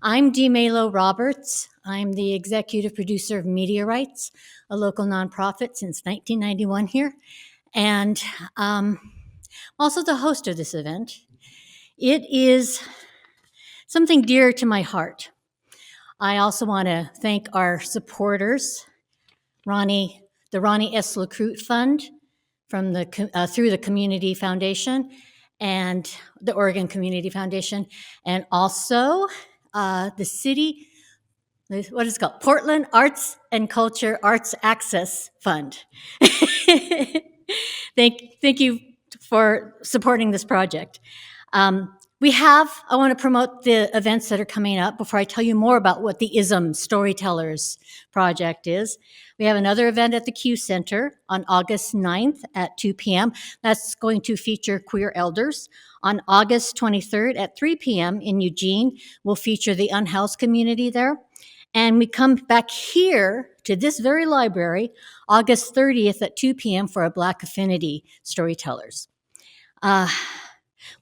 I'm Dmae Roberts. I'm the executive producer of MediaRites, a local nonprofit since 1991 here, and also the host of this event. It is something dear to my heart. I also want to thank our supporters, the Ronni S. Lacroute Fund from through the Community Foundation and the Oregon Community Foundation, and also the city, what is it called? Portland Arts and Culture Arts Access Fund. Thank you for supporting this project. I want to promote the events that are coming up before I tell you more about what the Ism Storytellers Project is. We have another event at the Q Center on August 9th at 2 p.m. That's going to feature queer elders. On August 23rd at 3 p.m. in Eugene, we'll feature the unhoused community there. And we come back here to this very library, August 30th at 2 p.m. for a Black Affinity Storytellers.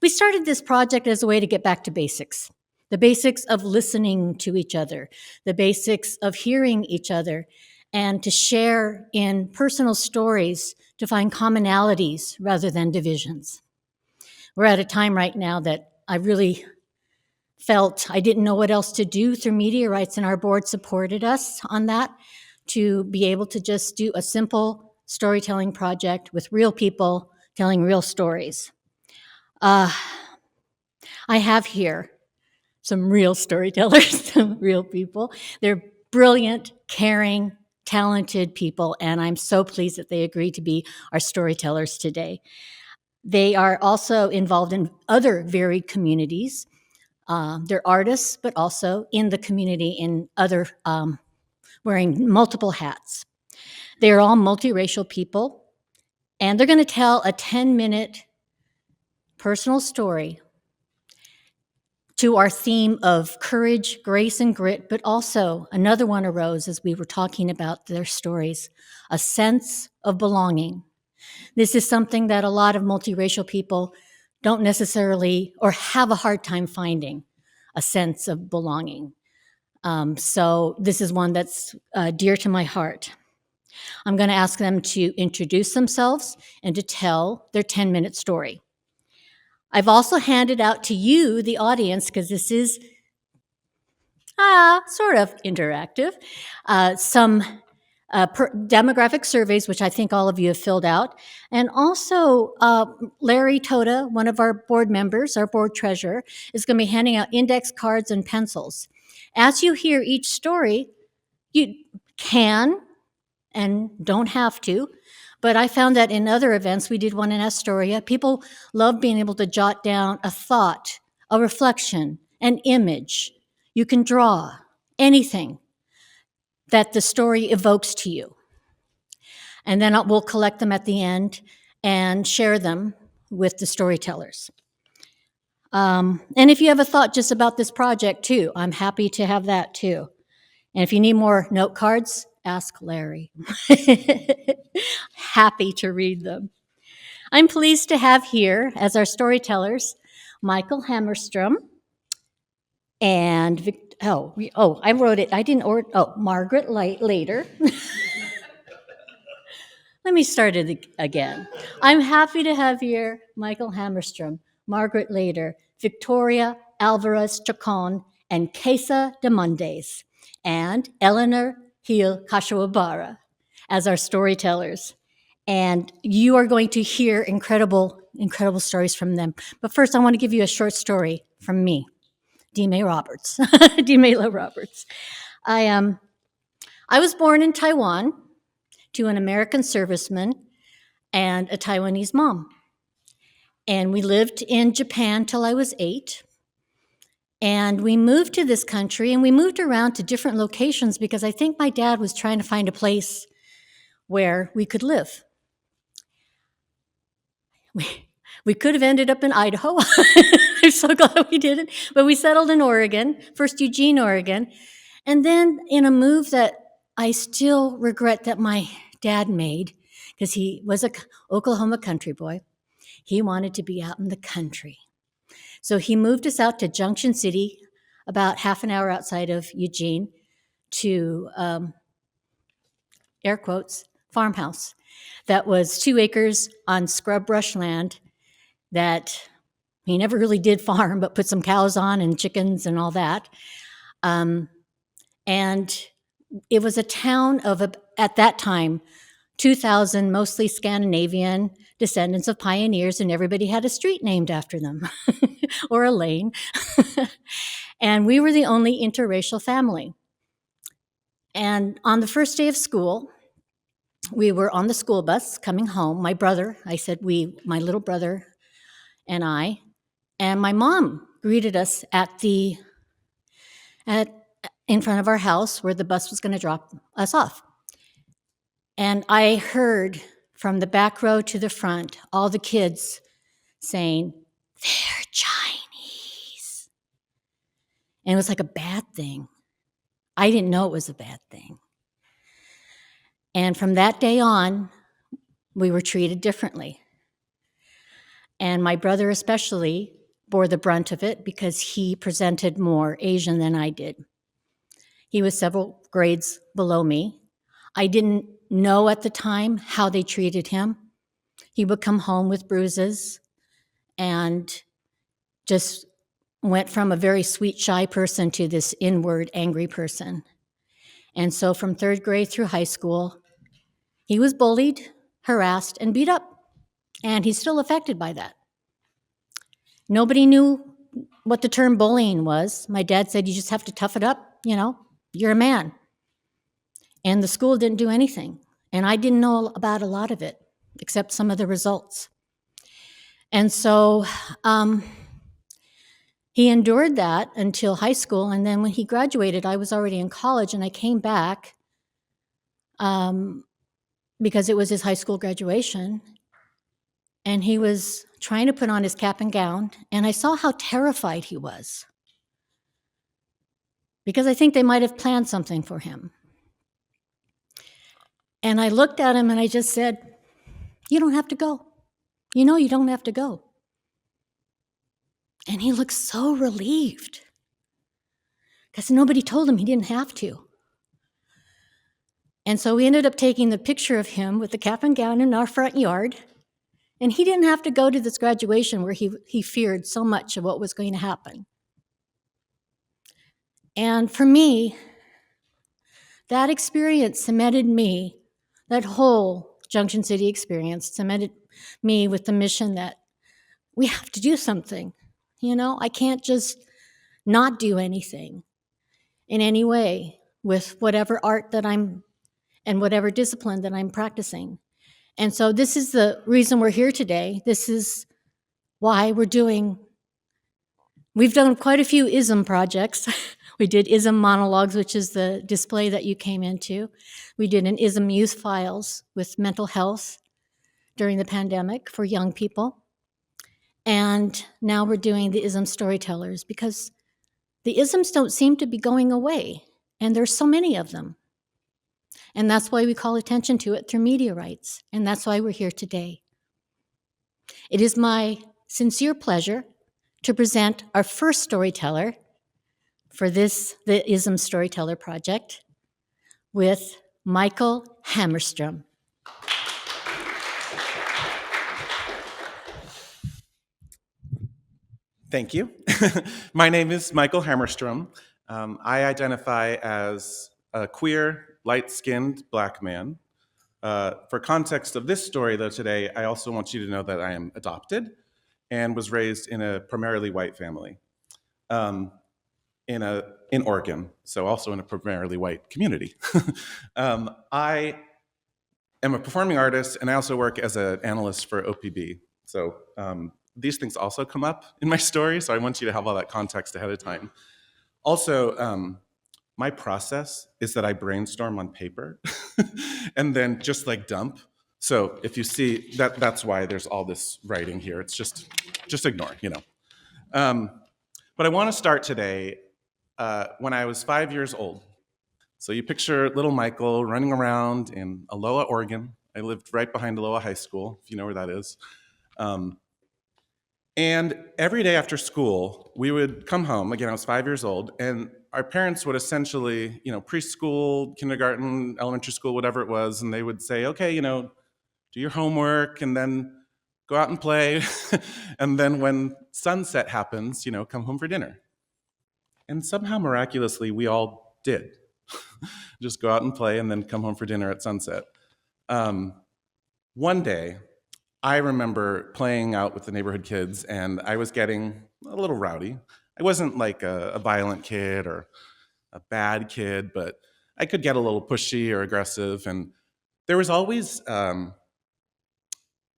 We started this project as a way to get back to basics, the basics of listening to each other, the basics of hearing each other, and to share in personal stories to find commonalities rather than divisions. We're at a time right now that I really felt I didn't know what else to do through MediaRites, and our board supported us on that to be able to just do a simple storytelling project with real people telling real stories. I have here some real storytellers, some real people. They're brilliant, caring, talented people, and I'm so pleased that they agreed to be our storytellers today. They are also involved in other varied communities. They're artists, but also in the community in other, wearing multiple hats. They are all multiracial people, and they're going to tell a 10-minute personal story to our theme of courage, grace, and grit, but also another one arose as we were talking about their stories, a sense of belonging. This is something that a lot of multiracial people don't necessarily or have a hard time finding, a sense of belonging. So this is one that's dear to my heart. I'm going to ask them to introduce themselves and to tell their 10-minute story. I've also handed out to you, the audience, because this is sort of interactive, some demographic surveys, which I think all of you have filled out. And also, Larry Toda, one of our board members, our board treasurer, is going to be handing out index cards and pencils. As you hear each story, you can and don't have to, but I found that in other events, we did one in Astoria, people love being able to jot down a thought, a reflection, an image. You can draw anything that the story evokes to you. And then we'll collect them at the end and share them with the storytellers. And if you have a thought just about this project too, I'm happy to have that too. And if you need more note cards, ask Larry. Happy to read them. I'm pleased to have here as our storytellers, Michael Hammerstrom and I wrote it. I didn't order. Margaret Lieder. Let me start it again. I'm happy to have here Michael Hammerstrom, Margaret Lieder, Victoria Alvarez-Chacon, and Quesa D'Mondays, and Eleanor Gil-Kashiwabara as our storytellers. And you are going to hear incredible stories from them. But first, I want to give you a short story from me, Dmae Roberts. Dmae Roberts. I was born in Taiwan to an American serviceman and a Taiwanese mom. And we lived in Japan till I was 8. And we moved to this country, and we moved around to different locations because I think my dad was trying to find a place where we could live. We could have ended up in Idaho. I'm so glad we didn't. But we settled in Oregon, first Eugene, Oregon. And then in a move that I still regret that my dad made, because he was an Oklahoma country boy, he wanted to be out in the country. So he moved us out to Junction City, about half an hour outside of Eugene, to air quotes, farmhouse that was 2 acres on scrub brush land that he never really did farm, but put some cows on and chickens and all that. And it was a town of, at that time, 2,000 mostly Scandinavian descendants of pioneers, and everybody had a street named after them or a lane. And we were the only interracial family. And on the first day of school, we were on the school bus coming home. My brother, I said my little brother and I, and my mom greeted us in front of our house where the bus was going to drop us off. And I heard from the back row to the front, all the kids saying, "They're Chinese." And it was like a bad thing. I didn't know it was a bad thing. And from that day on, we were treated differently. And my brother especially bore the brunt of it because he presented more Asian than I did. He was several grades below me. I didn't know at the time how they treated him. He would come home with bruises and just went from a very sweet, shy person to this inward, angry person. And so from 3rd grade through high school, he was bullied, harassed, and beat up. And he's still affected by that. Nobody knew what the term bullying was. My dad said, "You just have to tough it up, you're a man." And the school didn't do anything. And I didn't know about a lot of it, except some of the results. And so he endured that until high school. And then when he graduated, I was already in college, and I came back because it was his high school graduation. And he was trying to put on his cap and gown, and I saw how terrified he was, because I think they might have planned something for him. And I looked at him and I just said, "You don't have to go. You don't have to go." And he looked so relieved, because nobody told him he didn't have to. And so we ended up taking the picture of him with the cap and gown in our front yard. And he didn't have to go to this graduation where he feared so much of what was going to happen. And for me, that experience cemented me, that whole Junction City experience cemented me with the mission that we have to do something. I can't just not do anything in any way with whatever art that I'm and whatever discipline that I'm practicing. And so this is the reason we're here today. This is why we've done quite a few ISM projects. We did ISM monologues, which is the display that you came into. We did an ISM youth files with mental health during the pandemic for young people. And now we're doing the Ism Storytellers, because the isms don't seem to be going away, and there's so many of them. And that's why we call attention to it through MediaRites, and that's why we're here today. It is my sincere pleasure to present our first storyteller for the Ism Storyteller Project, with Michael Hammerstrom. Thank you. My name is Michael Hammerstrom. I identify as a queer, light-skinned Black man. For context of this story, though, today, I also want you to know that I am adopted and was raised in a primarily white family in Oregon, so also in a primarily white community. I am a performing artist, and I also work as an analyst for OPB. So these things also come up in my story, so I want you to have all that context ahead of time. Also, my process is that I brainstorm on paper and then just dump. So if you see, that's why there's all this writing here. It's just ignore, But I want to start today when I was 5 years old. So you picture little Michael running around in Aloha, Oregon. I lived right behind Aloha High School, if you know where that is. And every day after school, we would come home. Again, I was 5 years old, and our parents would essentially, preschool, kindergarten, elementary school, whatever it was, and they would say, okay, do your homework, and then go out and play. And then when sunset happens, come home for dinner. And somehow, miraculously, we all did. Just go out and play and then come home for dinner at sunset. One day, I remember playing out with the neighborhood kids, and I was getting a little rowdy. I wasn't like a violent kid or a bad kid, but I could get a little pushy or aggressive. And there was always an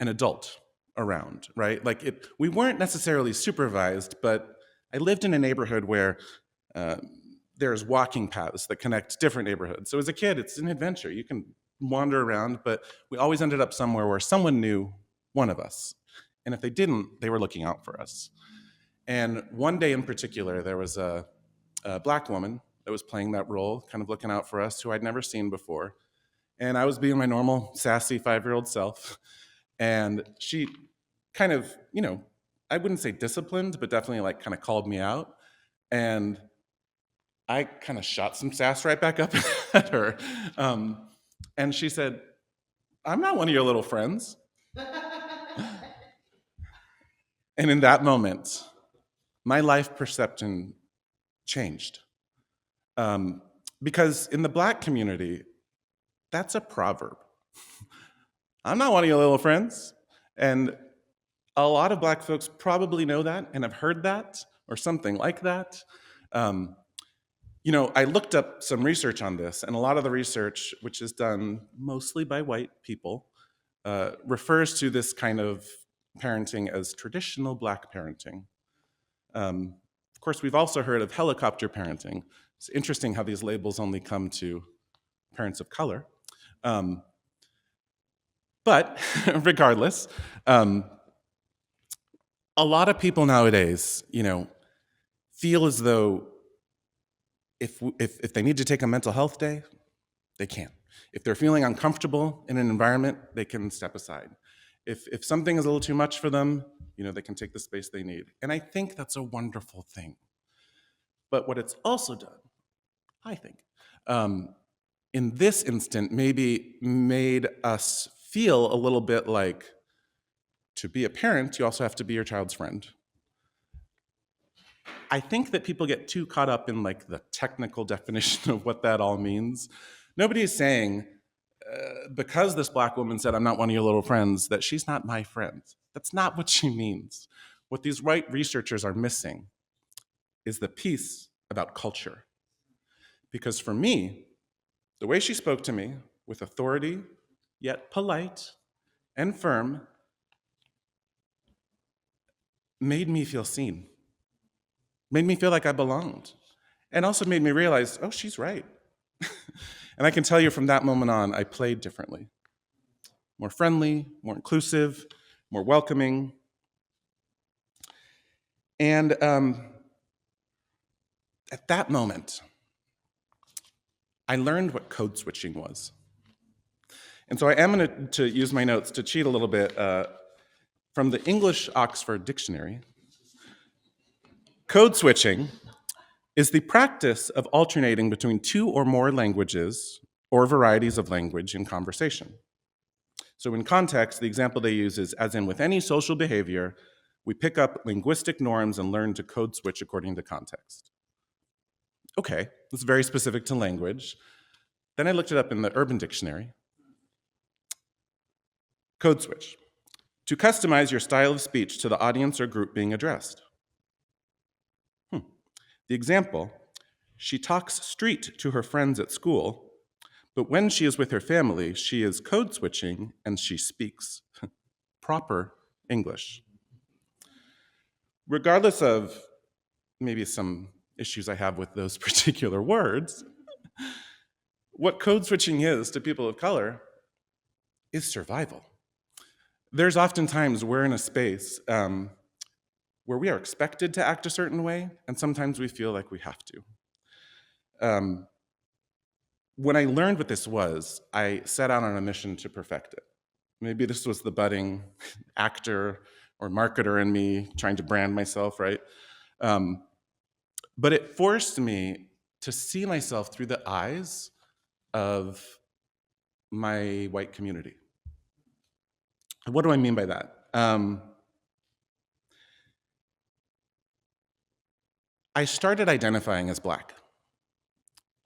adult around, right? Like we weren't necessarily supervised, but I lived in a neighborhood where there's walking paths that connect different neighborhoods. So as a kid, it's an adventure. You can wander around, but we always ended up somewhere where someone knew one of us. And if they didn't, they were looking out for us. And one day in particular, there was a Black woman that was playing that role, kind of looking out for us, who I'd never seen before. And I was being my normal, sassy 5-year-old self. And she kind of, I wouldn't say disciplined, but definitely like kind of called me out. And I kind of shot some sass right back up at her. And she said, "I'm not one of your little friends." And in that moment, my life perception changed. Because in the Black community, that's a proverb. I'm not one of your little friends. And a lot of Black folks probably know that and have heard that or something like that. I looked up some research on this, and a lot of the research, which is done mostly by white people, refers to this kind of parenting as traditional Black parenting. Of course, we've also heard of helicopter parenting. It's interesting how these labels only come to parents of color. But regardless, a lot of people nowadays, feel as though if they need to take a mental health day, they can. If they're feeling uncomfortable in an environment, they can step aside. If something is a little too much for them, they can take the space they need. And I think that's a wonderful thing. But what it's also done, I think, in this instant, maybe made us feel a little bit like, to be a parent, you also have to be your child's friend. I think that people get too caught up in like the technical definition of what that all means. Nobody is saying, because this Black woman said, "I'm not one of your little friends," that she's not my friend. That's not what she means. What these white researchers are missing is the piece about culture. Because for me, the way she spoke to me, with authority, yet polite and firm, made me feel seen, made me feel like I belonged, and also made me realize, oh, she's right. And I can tell you from that moment on, I played differently. More friendly, more inclusive, more welcoming. And at that moment, I learned what code switching was. And so I am going to use my notes to cheat a little bit from the English Oxford Dictionary. Code switching is the practice of alternating between two or more languages or varieties of language in conversation. So in context, the example they use is, as in with any social behavior, we pick up linguistic norms and learn to code switch according to context. Okay, that's very specific to language. Then I looked it up in the Urban Dictionary. Code switch: to customize your style of speech to the audience or group being addressed. The example: she talks street to her friends at school, but when she is with her family, she is code switching and she speaks proper English. Regardless of maybe some issues I have with those particular words, what code switching is to people of color is survival. There's oftentimes we're in a space where we are expected to act a certain way, and sometimes we feel like we have to. When I learned what this was, I set out on a mission to perfect it. Maybe this was the budding actor or marketer in me trying to brand myself, right? But it forced me to see myself through the eyes of my white community. What do I mean by that? I started identifying as Black.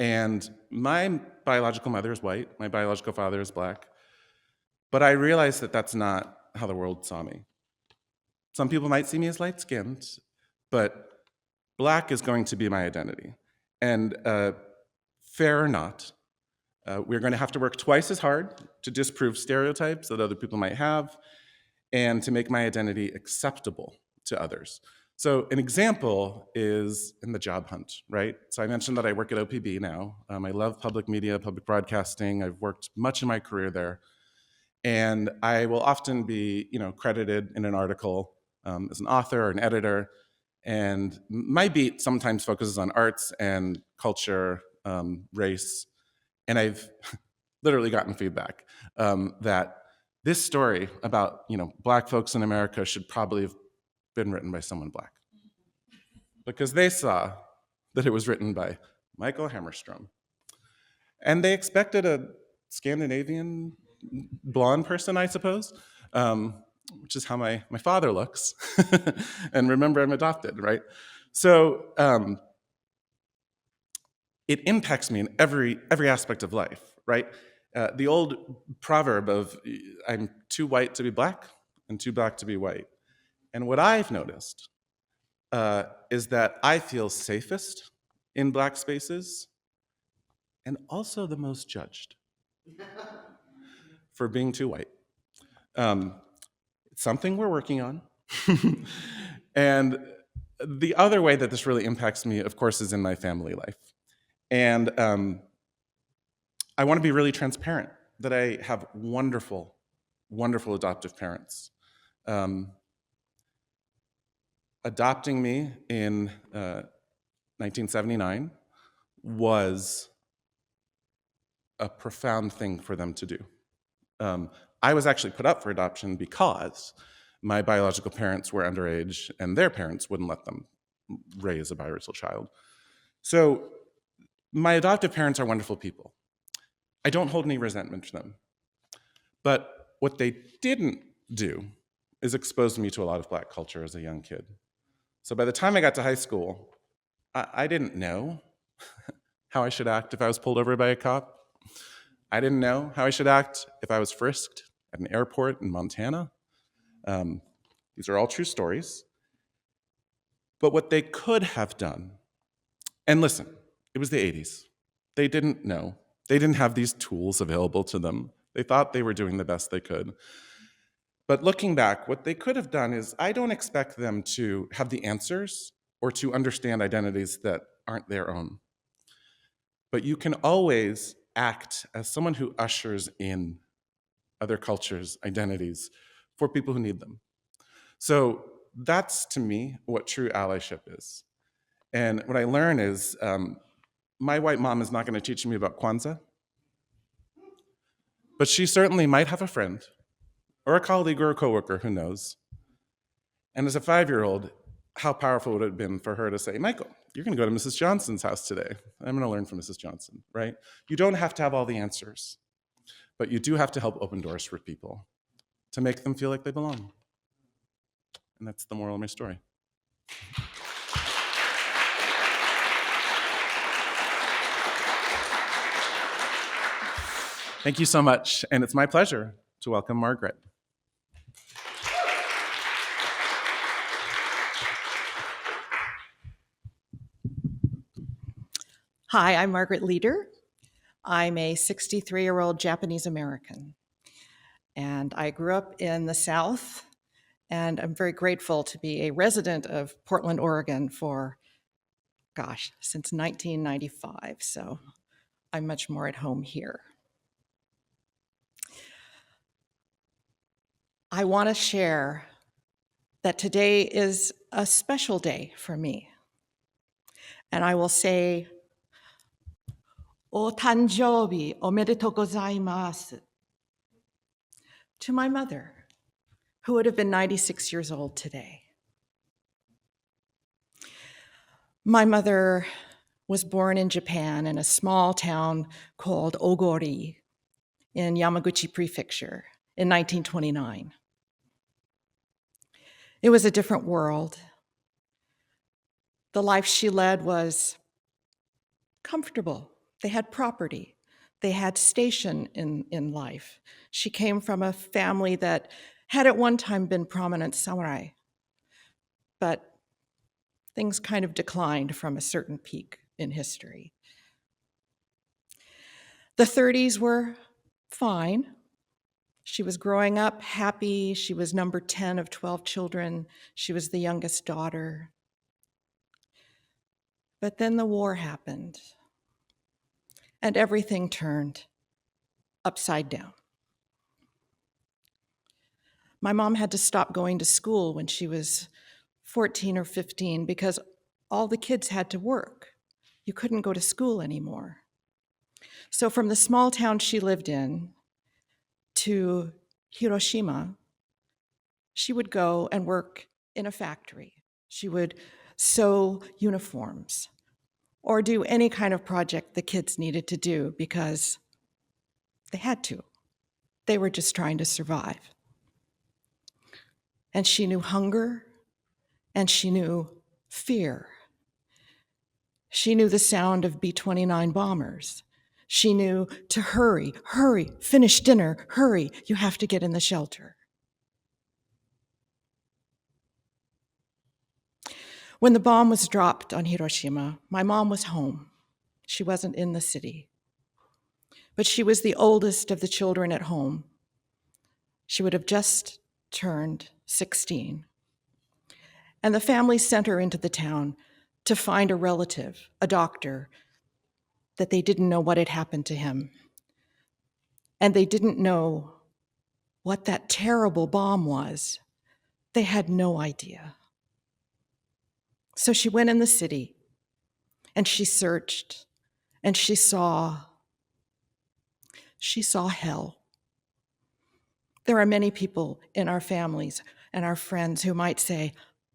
And my biological mother is white, my biological father is Black, but I realized that that's not how the world saw me. Some people might see me as light-skinned, but Black is going to be my identity. And fair or not, we're going to have to work twice as hard to disprove stereotypes that other people might have and to make my identity acceptable to others. So an example is in the job hunt, right? So I mentioned that I work at OPB now. I love public media, public broadcasting. I've worked much of my career there. And I will often be, credited in an article as an author or an editor. And my beat sometimes focuses on arts and culture, race. And I've literally gotten feedback that this story about, Black folks in America should probably have been written by someone Black, because they saw that it was written by Michael Hammerstrom. And they expected a Scandinavian blonde person, I suppose, which is how my father looks. And remember, I'm adopted, right? So it impacts me in every aspect of life, right? The old proverb of I'm too white to be Black and too Black to be white. And what I've noticed is that I feel safest in Black spaces and also the most judged for being too white. It's something we're working on. And the other way that this really impacts me, of course, is in my family life. And I want to be really transparent that I have wonderful, wonderful adoptive parents. Adopting me in 1979 was a profound thing for them to do. I was actually put up for adoption because my biological parents were underage and their parents wouldn't let them raise a biracial child. So my adoptive parents are wonderful people. I don't hold any resentment for them. But what they didn't do is expose me to a lot of Black culture as a young kid. So by the time I got to high school, I didn't know how I should act if I was pulled over by a cop. I didn't know how I should act if I was frisked at an airport in Montana. These are all true stories. But what they could have done, and listen, it was the 80s. They didn't know. They didn't have these tools available to them. They thought they were doing the best they could. But looking back, what they could have done is, I don't expect them to have the answers or to understand identities that aren't their own. But you can always act as someone who ushers in other cultures' identities for people who need them. So that's, to me, what true allyship is. And what I learn is, my white mom is not going to teach me about Kwanzaa, but she certainly might have a friend or a colleague or a coworker who knows. And as a 5-year-old, how powerful would it have been for her to say, Michael, you're going to go to Mrs. Johnson's house today. I'm going to learn from Mrs. Johnson, right? You don't have to have all the answers, but you do have to help open doors for people to make them feel like they belong. And that's the moral of my story. Thank you so much, and it's my pleasure to welcome Margaret. Hi, I'm Margaret Lieder. I'm a 63-year-old Japanese American, and I grew up in the South, and I'm very grateful to be a resident of Portland, Oregon for, since 1995, so I'm much more at home here. I want to share that today is a special day for me, and I will say, O tanjoubi omedetou gozaimasu to my mother, who would have been 96 years old today. My mother was born in Japan in a small town called Ogori in Yamaguchi Prefecture in 1929. It was a different world. The life she led was comfortable. They had property. They had station in life. She came from a family that had at one time been prominent samurai, but things kind of declined from a certain peak in history. The 30s were fine. She was growing up happy. She was number 10 of 12 children. She was the youngest daughter. But then the war happened, and everything turned upside down. My mom had to stop going to school when she was 14 or 15 because all the kids had to work. You couldn't go to school anymore. So from the small town she lived in to Hiroshima, she would go and work in a factory. She would sew uniforms or do any kind of project the kids needed to do because they had to. They were just trying to survive. And she knew hunger, and she knew fear. She knew the sound of B-29 bombers. She knew to hurry, finish dinner, hurry, you have to get in the shelter. When the bomb was dropped on Hiroshima, my mom was home. She wasn't in the city. But she was the oldest of the children at home. She would have just turned 16. And the family sent her into the town to find a relative, a doctor, that they didn't know what had happened to him. And they didn't know what that terrible bomb was. They had no idea. So she went in the city, and she searched, and she saw hell. There are many people in our families and our friends who might say,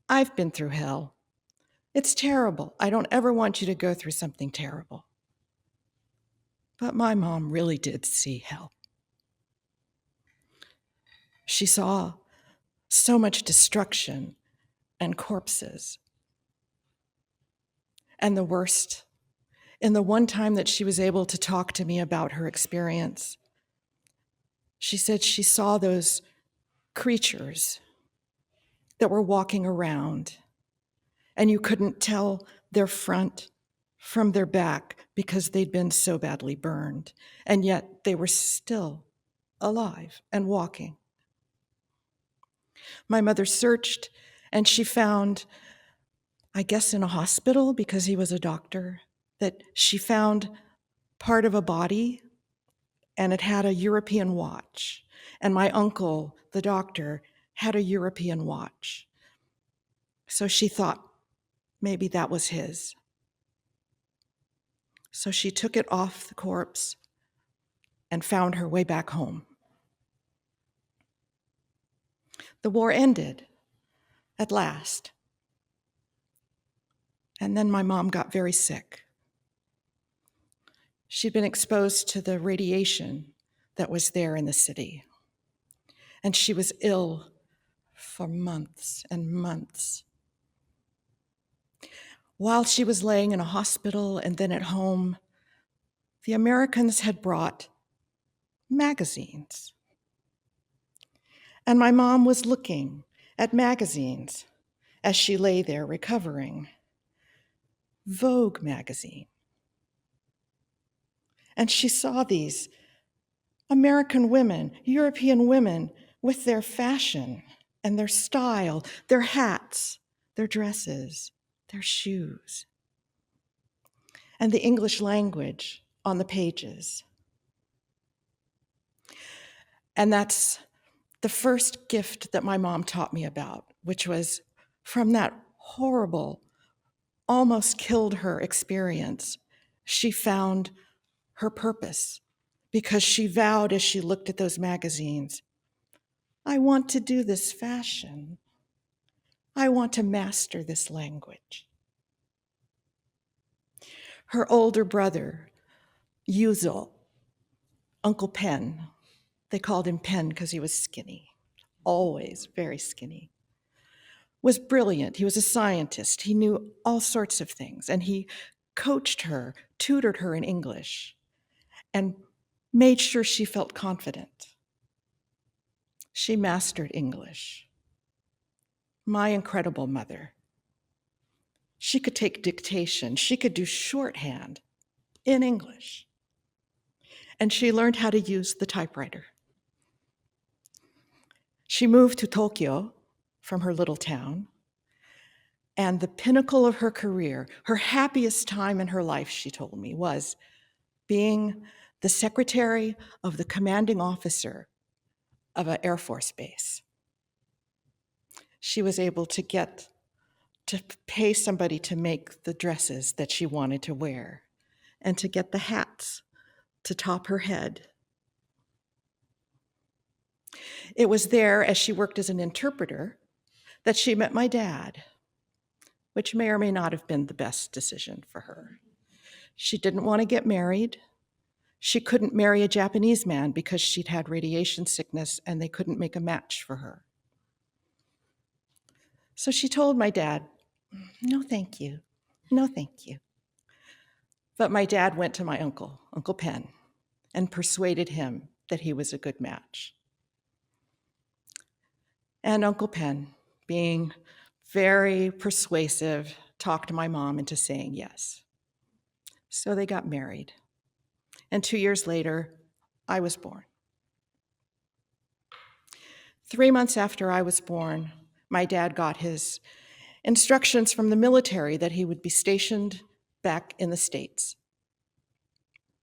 I've been through hell. It's terrible. I don't ever want you to go through something terrible. But my mom really did see hell. She saw so much destruction and corpses. And the worst, in the one time that she was able to talk to me about her experience, she said she saw those creatures that were walking around, and you couldn't tell their front from their back because they'd been so badly burned, and yet they were still alive and walking. My mother searched, and she found, I guess in a hospital because he was a doctor, that she found part of a body, and it had a European watch. And my uncle, the doctor, had a European watch. So she thought maybe that was his. So she took it off the corpse and found her way back home. The war ended at last. And then my mom got very sick. She'd been exposed to the radiation that was there in the city. And she was ill for months and months. While she was laying in a hospital and then at home, the Americans had brought magazines. And my mom was looking at magazines as she lay there recovering. Vogue magazine. And she saw these American women, European women, with their fashion and their style, their hats, their dresses, their shoes, and the English language on the pages. And that's the first gift that my mom taught me about, which was from that horrible, almost killed her experience, she found her purpose because she vowed as she looked at those magazines, I want to do this fashion. I want to master this language. Her older brother, Yuzo, Uncle Pen, they called him Pen because he was skinny, always very skinny, was brilliant. He was a scientist. He knew all sorts of things, and he coached her, tutored her in English, and made sure she felt confident. She mastered English. My incredible mother. She could take dictation. She could do shorthand in English. And she learned how to use the typewriter. She moved to Tokyo from her little town, and the pinnacle of her career, her happiest time in her life, she told me, was being the secretary of the commanding officer of an Air Force base. She was able to pay somebody to make the dresses that she wanted to wear and to get the hats to top her head. It was there, as she worked as an interpreter, that she met my dad, which may or may not have been the best decision for her. She didn't want to get married. She couldn't marry a Japanese man because she'd had radiation sickness and they couldn't make a match for her. So she told my dad, "No, thank you. No, thank you." But my dad went to my uncle, Uncle Pen, and persuaded him that he was a good match. And Uncle Pen, being very persuasive, talked my mom into saying yes. So they got married. And 2 years later, I was born. 3 months after I was born, my dad got his instructions from the military that he would be stationed back in the States.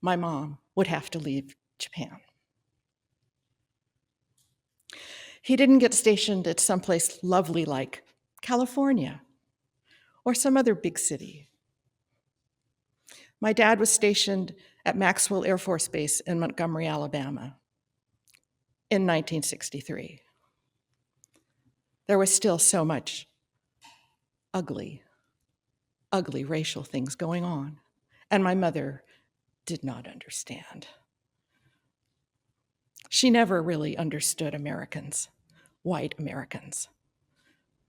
My mom would have to leave Japan. He didn't get stationed at someplace lovely like California or some other big city. My dad was stationed at Maxwell Air Force Base in Montgomery, Alabama in 1963. There was still so much ugly racial things going on, and my mother did not understand. She never really understood Americans, white Americans.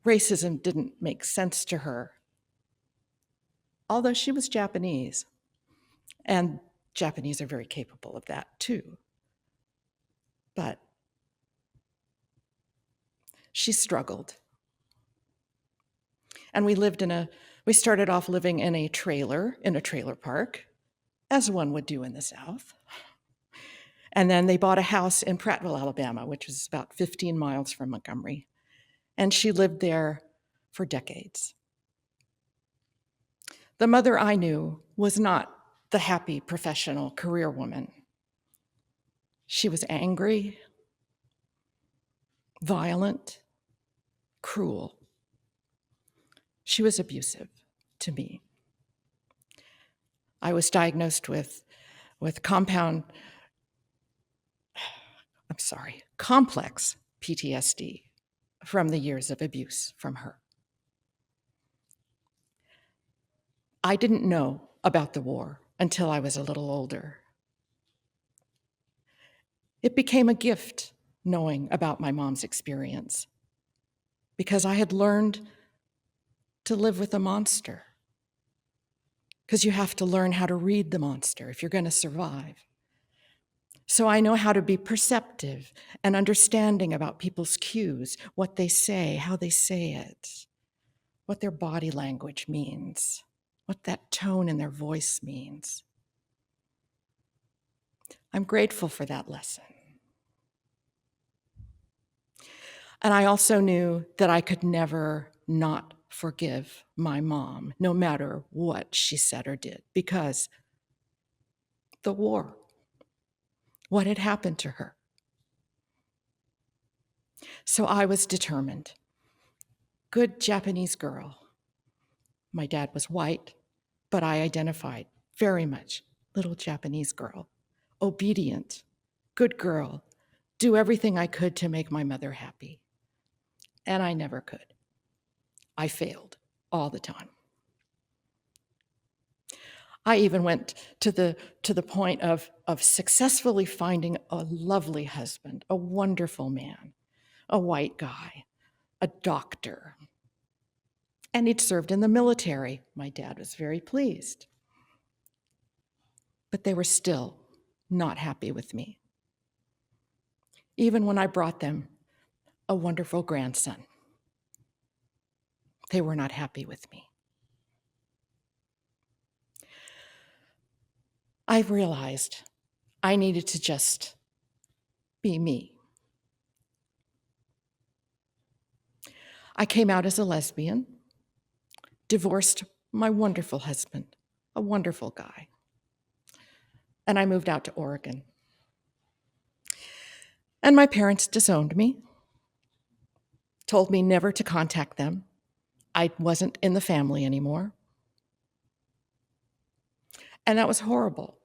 Racism didn't make sense to her, although she was Japanese, and Japanese are very capable of that too. But she struggled. And we started off living in a trailer park, as one would do in the South. And then they bought a house in Prattville, Alabama, which is about 15 miles from Montgomery. And she lived there for decades. The mother I knew was not the happy professional career woman. She was angry, violent, cruel. She was abusive to me. I was diagnosed with complex PTSD from the years of abuse from her. I didn't know about the war until I was a little older. It became a gift knowing about my mom's experience because I had learned to live with a monster. Because you have to learn how to read the monster if you're going to survive. So I know how to be perceptive and understanding about people's cues, what they say, how they say it, what their body language means, what that tone in their voice means. I'm grateful for that lesson. And I also knew that I could never not forgive my mom, no matter what she said or did, because the war, what had happened to her. So I was determined. Good Japanese girl. My dad was white, but I identified very much little Japanese girl. Obedient, good girl, do everything I could to make my mother happy. And I never could. I failed all the time. I even went to the point of successfully finding a lovely husband, a wonderful man, a white guy, a doctor. And he'd served in the military. My dad was very pleased. But they were still not happy with me. Even when I brought them a wonderful grandson, they were not happy with me. I realized I needed to just be me. I came out as a lesbian, divorced my wonderful husband, a wonderful guy, and I moved out to Oregon. And my parents disowned me, told me never to contact them. I wasn't in the family anymore. And that was horrible.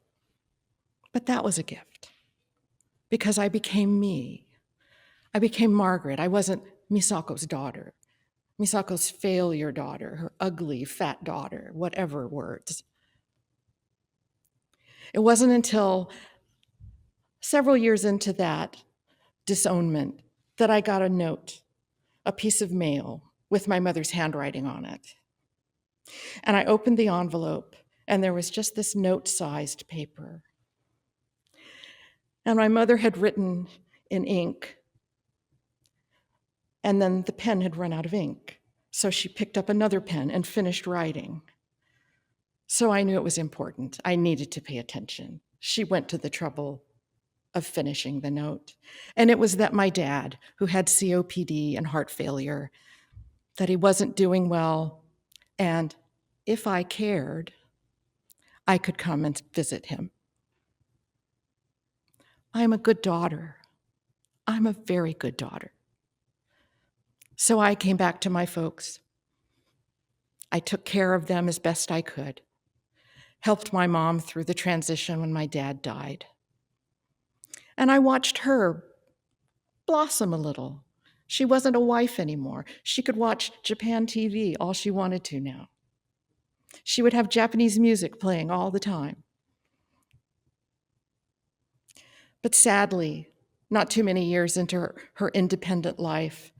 But that was a gift, because I became me. I became Margaret. I wasn't Misako's daughter, Misako's failure daughter, her ugly, fat daughter, whatever words. It wasn't until several years into that disownment that I got a note, a piece of mail with my mother's handwriting on it. And I opened the envelope, and there was just this note-sized paper. And my mother had written in ink, and then the pen had run out of ink. So she picked up another pen and finished writing. So I knew it was important. I needed to pay attention. She went to the trouble of finishing the note. And it was that my dad, who had COPD and heart failure, that he wasn't doing well, and if I cared, I could come and visit him. I'm a good daughter. I'm a very good daughter. So I came back to my folks. I took care of them as best I could, helped my mom through the transition when my dad died. And I watched her blossom a little. She wasn't a wife anymore. She could watch Japan TV all she wanted to now. She would have Japanese music playing all the time. But sadly, not too many years into her independent life,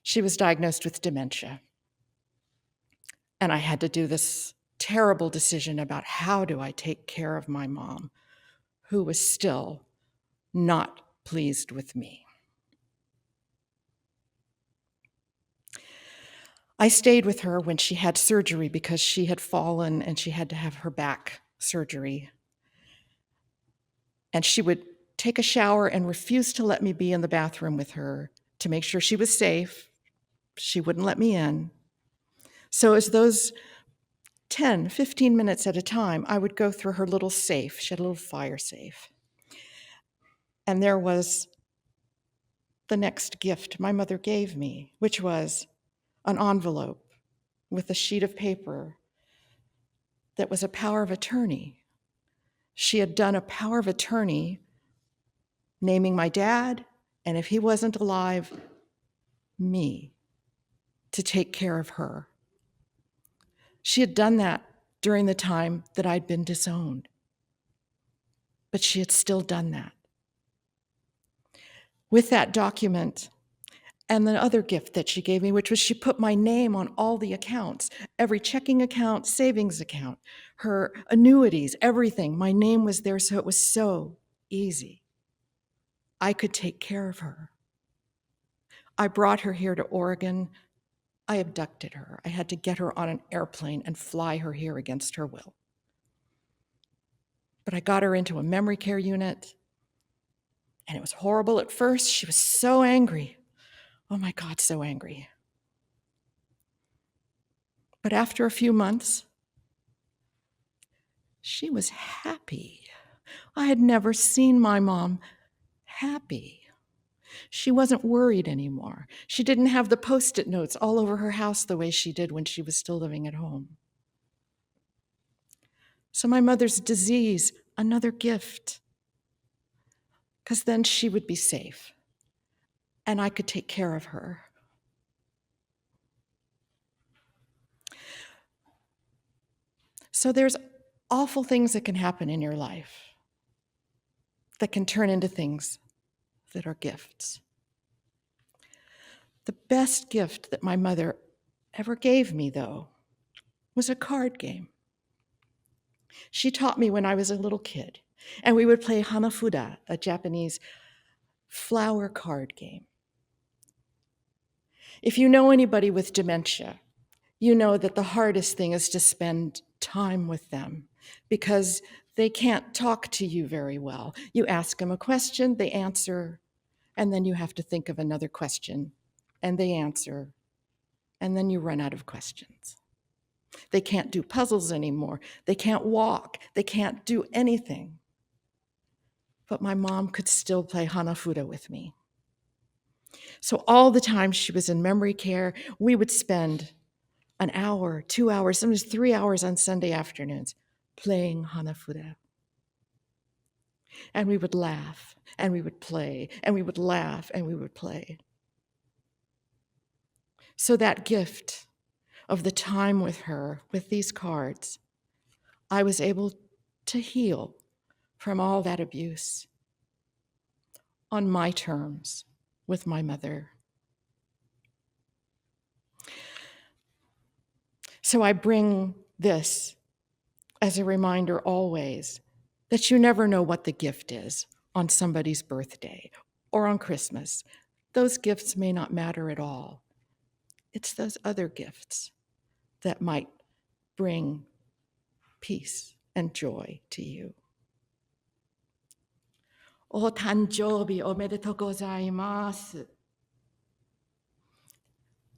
she was diagnosed with dementia. And I had to do this terrible decision about how do I take care of my mom, who was still not pleased with me. I stayed with her when she had surgery because she had fallen and she had to have her back surgery. And she would take a shower and refuse to let me be in the bathroom with her to make sure she was safe. She wouldn't let me in. So as those 10, 15 minutes at a time, I would go through her little safe. She had a little fire safe. And there was the next gift my mother gave me, which was an envelope with a sheet of paper that was a power of attorney. She had done a power of attorney naming my dad, and if he wasn't alive, me, to take care of her. She had done that during the time that I'd been disowned, but she had still done that. With that document and the other gift that she gave me, which was she put my name on all the accounts, every checking account, savings account, her annuities, everything. My name was there, so it was so easy. I could take care of her. I brought her here to Oregon. I abducted her. I had to get her on an airplane and fly her here against her will. But I got her into a memory care unit, and it was horrible at first. She was so angry. Oh my God, so angry. But after a few months, she was happy. I had never seen my mom happy. She wasn't worried anymore. She didn't have the Post-it notes all over her house the way she did when she was still living at home. So my mother's disease, another gift. because then she would be safe and I could take care of her. So there's awful things that can happen in your life that can turn into things that are gifts. The best gift that my mother ever gave me, though, was a card game. She taught me when I was a little kid, and we would play Hanafuda, a Japanese flower card game. If you know anybody with dementia, you know that the hardest thing is to spend time with them because they can't talk to you very well. You ask them a question, they answer, and then you have to think of another question, and they answer, and then you run out of questions. They can't do puzzles anymore. They can't walk. They can't do anything. But my mom could still play Hanafuda with me. So all the time she was in memory care, we would spend an hour, 2 hours, sometimes 3 hours on Sunday afternoons playing Hanafuda. And we would laugh, and we would play, and we would laugh, and we would play. So that gift of the time with her, with these cards, I was able to heal from all that abuse on my terms with my mother. So I bring this as a reminder always that you never know what the gift is on somebody's birthday or on Christmas. Those gifts may not matter at all. It's those other gifts that might bring peace and joy to you. O tanjoubi omedetou gozaimasu.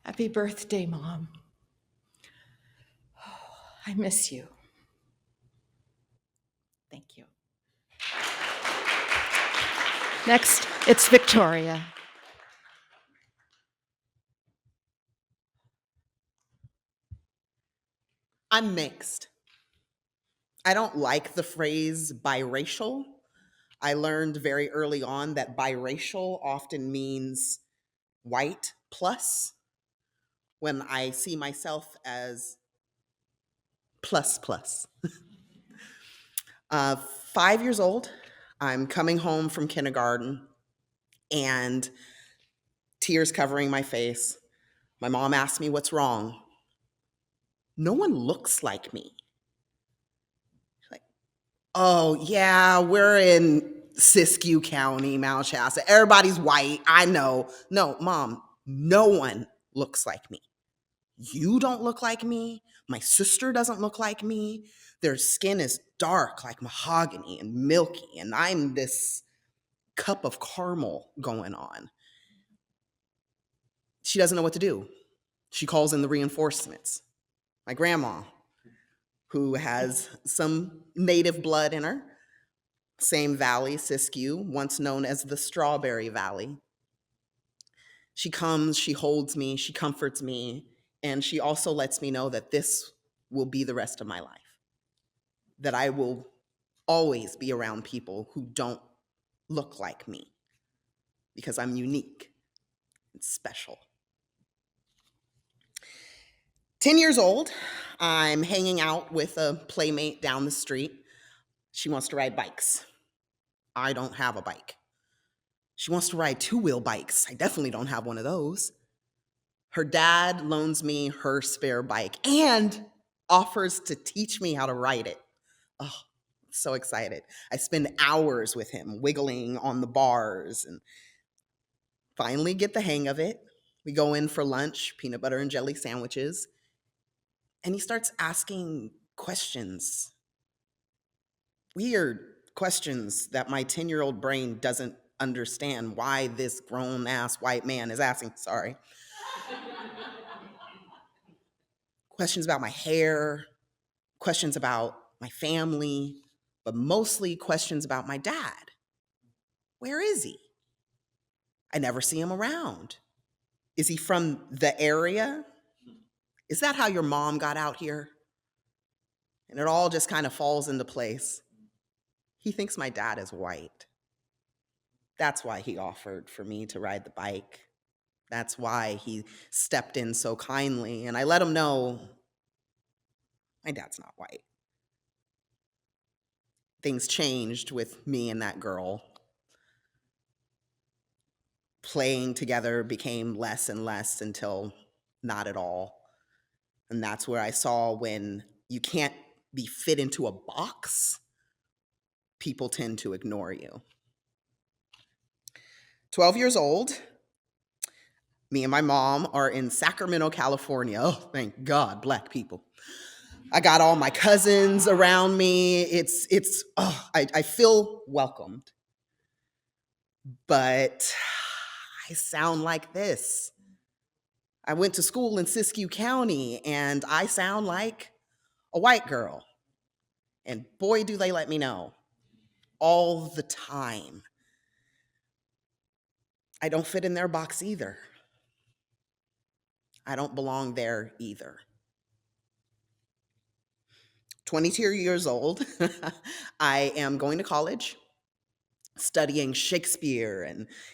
Happy birthday, Mom. I miss you. Thank you. Next, it's Victoria. I'm mixed. I don't like the phrase biracial. I learned very early on that biracial often means white plus, when I see myself as plus plus. 5 years old, I'm coming home from kindergarten and tears covering my face. My mom asked me what's wrong. No one looks like me. Like, oh yeah, we're in Siskiyou County, Mount Shasta. Everybody's white. I know. No, Mom, no one looks like me. You don't look like me. My sister doesn't look like me. Their skin is dark like mahogany and milky, and I'm this cup of caramel going on. She doesn't know what to do. She calls in the reinforcements. My grandma, who has some native blood in her, same valley, Siskiyou, once known as the Strawberry Valley. She comes, she holds me, she comforts me, and she also lets me know that this will be the rest of my life, that I will always be around people who don't look like me, because I'm unique and special. 10 years old, I'm hanging out with a playmate down the street. She wants to ride bikes. I don't have a bike. She wants to ride two-wheel bikes. I definitely don't have one of those. Her dad loans me her spare bike and offers to teach me how to ride it. Oh, so excited. I spend hours with him wiggling on the bars and finally get the hang of it. We go in for lunch, peanut butter and jelly sandwiches, and he starts asking questions. Weird questions that my 10-year-old brain doesn't understand why this grown-ass white man is asking. Sorry. Questions about my hair, questions about my family, but mostly questions about my dad. Where is he? I never see him around. Is he from the area? Is that how your mom got out here? And it all just kind of falls into place. He thinks my dad is white. That's why he offered for me to ride the bike. That's why he stepped in so kindly. And I let him know my dad's not white. Things changed with me and that girl. Playing together became less and less until not at all. And that's where I saw when you can't be fit into a box, people tend to ignore you. 12 years old, me and my mom are in Sacramento, California. Oh, thank God, Black people. I got all my cousins around me. I feel welcomed. But I sound like this. I went to school in Siskiyou County, and I sound like a white girl. And boy, do they let me know all the time. I don't fit in their box either. I don't belong there either. 22 years old, I am going to college, studying Shakespeare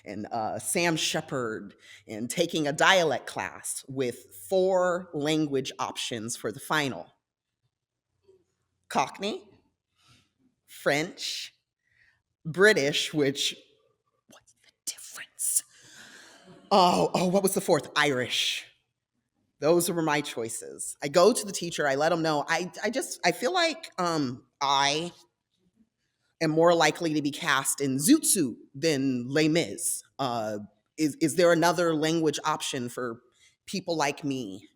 and Sam Shepard, and taking a dialect class with 4 language options for the final. Cockney, French, British, which, what's the difference? What was the 4th? Irish. Those were my choices. I go to the teacher, I let him know, I feel like I am more likely to be cast in Zoot Suit than Les Mis. Is there another language option for people like me?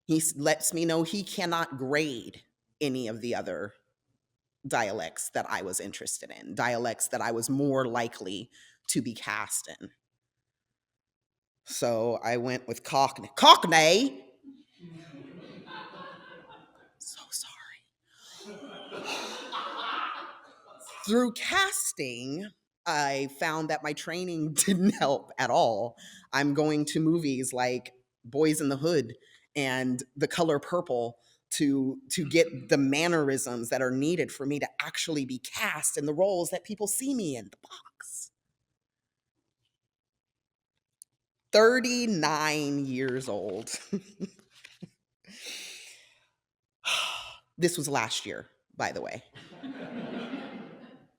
He lets me know he cannot grade any of the other dialects that I was interested in, dialects that I was more likely to be cast in. So I went with Cockney. Cockney? So sorry. Through casting, I found that my training didn't help at all. I'm going to movies like Boys in the Hood and The Color Purple to get the mannerisms that are needed for me to actually be cast in the roles that people see me in the box. 39 years old. This was last year, by the way.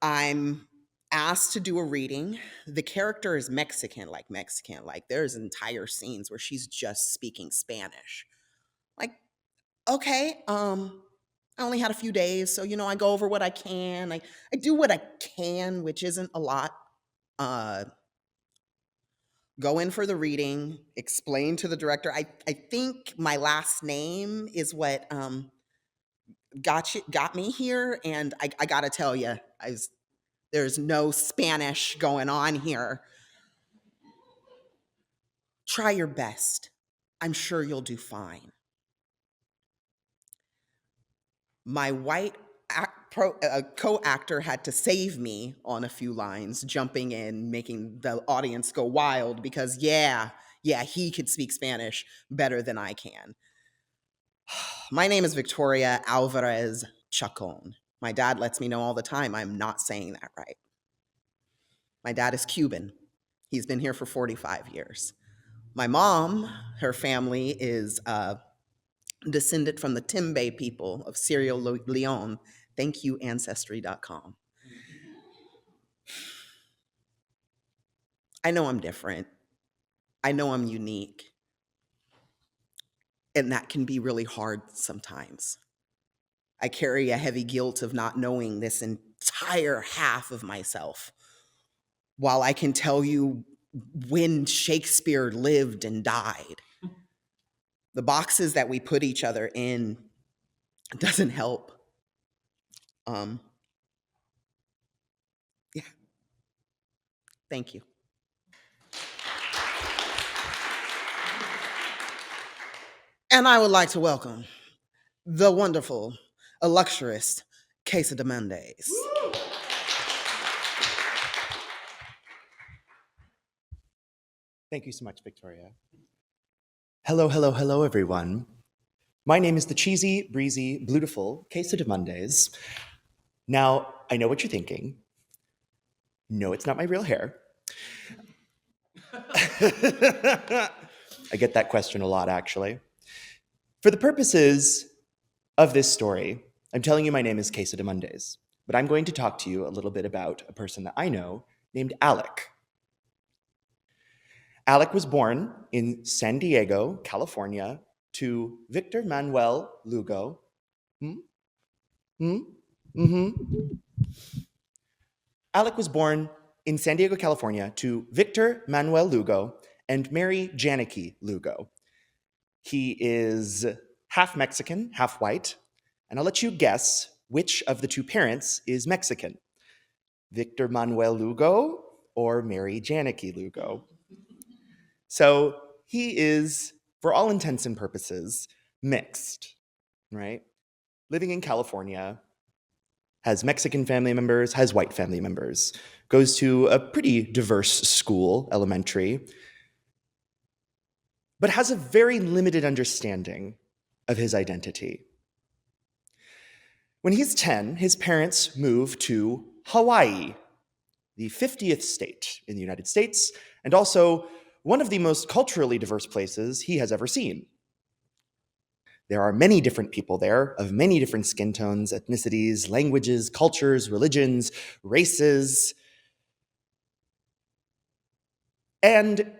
I'm asked to do a reading. The character is Mexican. Like there's entire scenes where she's just speaking Spanish. Like, okay, I only had a few days, so I go over what I can. I do what I can, which isn't a lot. Go in for the reading, explain to the director. I think my last name is what got me here, and I gotta tell you, there's no Spanish going on here. Try your best. I'm sure you'll do fine. My white co-actor had to save me on a few lines, jumping in, making the audience go wild because, yeah, he could speak Spanish better than I can. My name is Victoria Alvarez-Chacon. My dad lets me know all the time I'm not saying that right. My dad is Cuban. He's been here for 45 years. My mom, her family is descended from the Dmae people of Sierra Leone. Thank you, Ancestry.com. I know I'm different. I know I'm unique. And that can be really hard sometimes. I carry a heavy guilt of not knowing this entire half of myself. While I can tell you when Shakespeare lived and died, the boxes that we put each other in doesn't help. Yeah. Thank you. And I would like to welcome the wonderful, illustrious Quesa D'Mondays. Thank you so much, Victoria. Hello, everyone. My name is the cheesy, breezy, beautiful Quesa D'Mondays. Now, I know what you're thinking. No, it's not my real hair. I get that question a lot, actually. For the purposes of this story, I'm telling you my name is Quesa D'Mondays, but I'm going to talk to you a little bit about a person that I know named Alec. Alec was born in San Diego, California, to Victor Manuel Lugo. Alec was born in San Diego, California, to Victor Manuel Lugo and Mary Janicki Lugo. He is half Mexican, half white, and I'll let you guess which of the two parents is Mexican, Victor Manuel Lugo or Mary Janicki Lugo. So he is, for all intents and purposes, mixed, right? Living in California, has Mexican family members, has white family members, goes to a pretty diverse school, elementary, but has a very limited understanding of his identity. When he's 10, his parents move to Hawaii, the 50th state in the United States, and also one of the most culturally diverse places he has ever seen. There are many different people there, of many different skin tones, ethnicities, languages, cultures, religions, races. And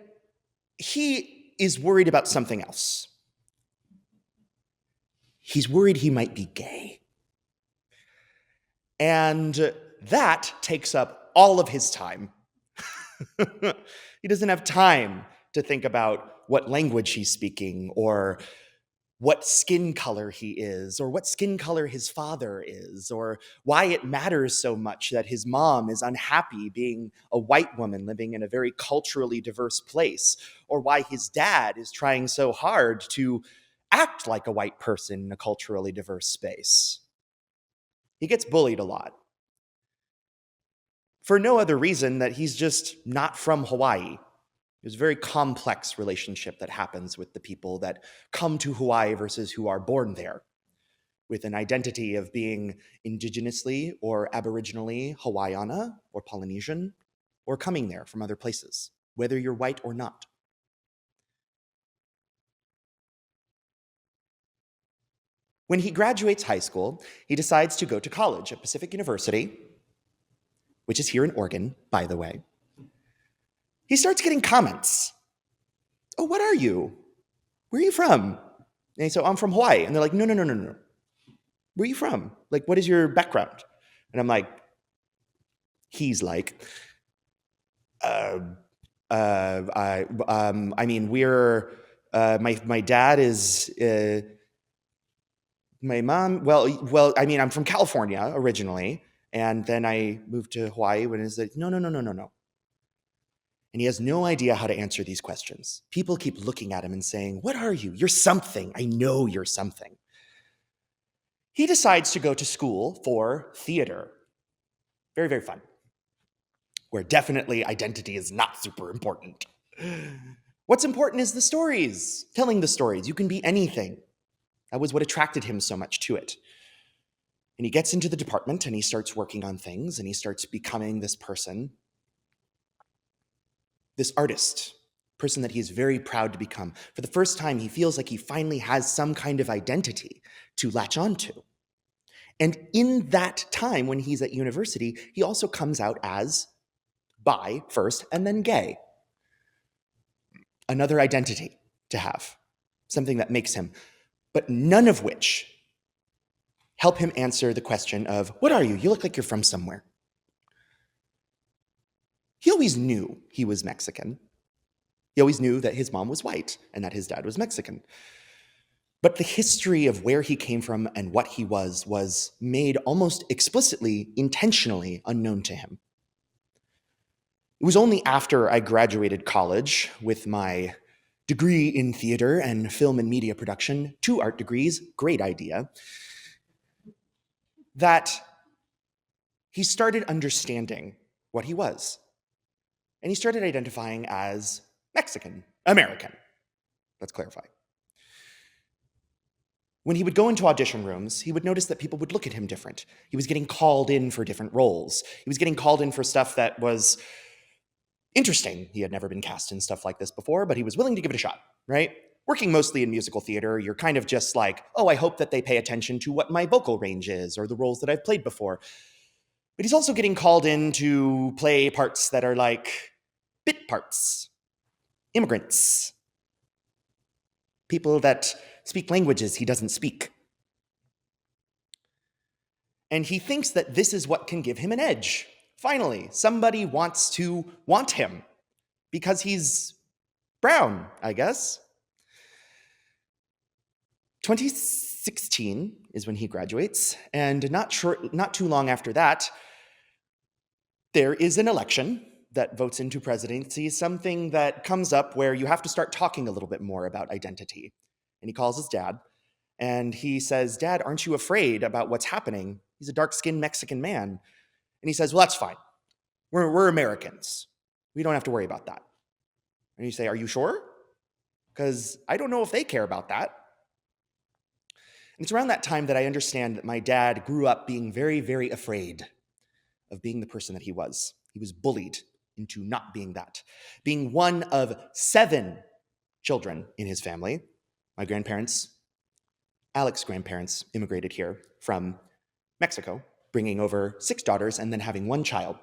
he is worried about something else. He's worried he might be gay. And that takes up all of his time. He doesn't have time to think about what language he's speaking or what skin color he is, or what skin color his father is, or why it matters so much that his mom is unhappy being a white woman living in a very culturally diverse place, or why his dad is trying so hard to act like a white person in a culturally diverse space. He gets bullied a lot. For no other reason that he's just not from Hawaii. There's a very complex relationship that happens with the people that come to Hawaii versus who are born there, with an identity of being indigenously or aboriginally Hawaiiana or Polynesian, or coming there from other places, whether you're white or not. When he graduates high school, he decides to go to college at Pacific University, which is here in Oregon, by the way. He starts getting comments. Oh, what are you? Where are you from? And he said, I'm from Hawaii. And they're like, no. Where are you from? Like, what is your background? And I'm like, he's like, my dad is, my mom, I'm from California originally. And then I moved to Hawaii when it's like, no. And he has no idea how to answer these questions. People keep looking at him and saying, what are you? You're something. I know you're something. He decides to go to school for theater. Very, very fun. Where definitely identity is not super important. What's important is the stories, telling the stories. You can be anything. That was what attracted him so much to it. And he gets into the department and he starts working on things and he starts becoming this person, this artist, person that he is very proud to become. For the first time, he feels like he finally has some kind of identity to latch onto. And in that time, when he's at university, he also comes out as bi first and then gay. Another identity to have, something that makes him, but none of which help him answer the question of, what are you? You look like you're from somewhere. He always knew he was Mexican. He always knew that his mom was white and that his dad was Mexican. But the history of where he came from and what he was made almost explicitly, intentionally unknown to him. It was only after I graduated college with my degree in theater and film and media production, 2 art degrees, great idea, that he started understanding what he was. And he started identifying as Mexican, American. Let's clarify. When he would go into audition rooms, he would notice that people would look at him different. He was getting called in for different roles. He was getting called in for stuff that was interesting. He had never been cast in stuff like this before, but he was willing to give it a shot, right? Working mostly in musical theater, you're kind of just like, oh, I hope that they pay attention to what my vocal range is or the roles that I've played before. But he's also getting called in to play parts that are like bit parts, immigrants, people that speak languages he doesn't speak. And he thinks that this is what can give him an edge. Finally, somebody wants to want him because he's brown, I guess. 2016 is when he graduates, and not too long after that, there is an election that votes into presidency, something that comes up where you have to start talking a little bit more about identity. And he calls his dad, and he says, "Dad, aren't you afraid about what's happening?" He's a dark-skinned Mexican man. And he says, "Well, that's fine. We're Americans. We don't have to worry about that." And you say, "Are you sure? Because I don't know if they care about that." And it's around that time that I understand that my dad grew up being very, very afraid of being the person that he was. He was bullied into not being that. Being one of 7 children in his family, my grandparents, Alex's grandparents, immigrated here from Mexico, bringing over 6 daughters and then having 1 child,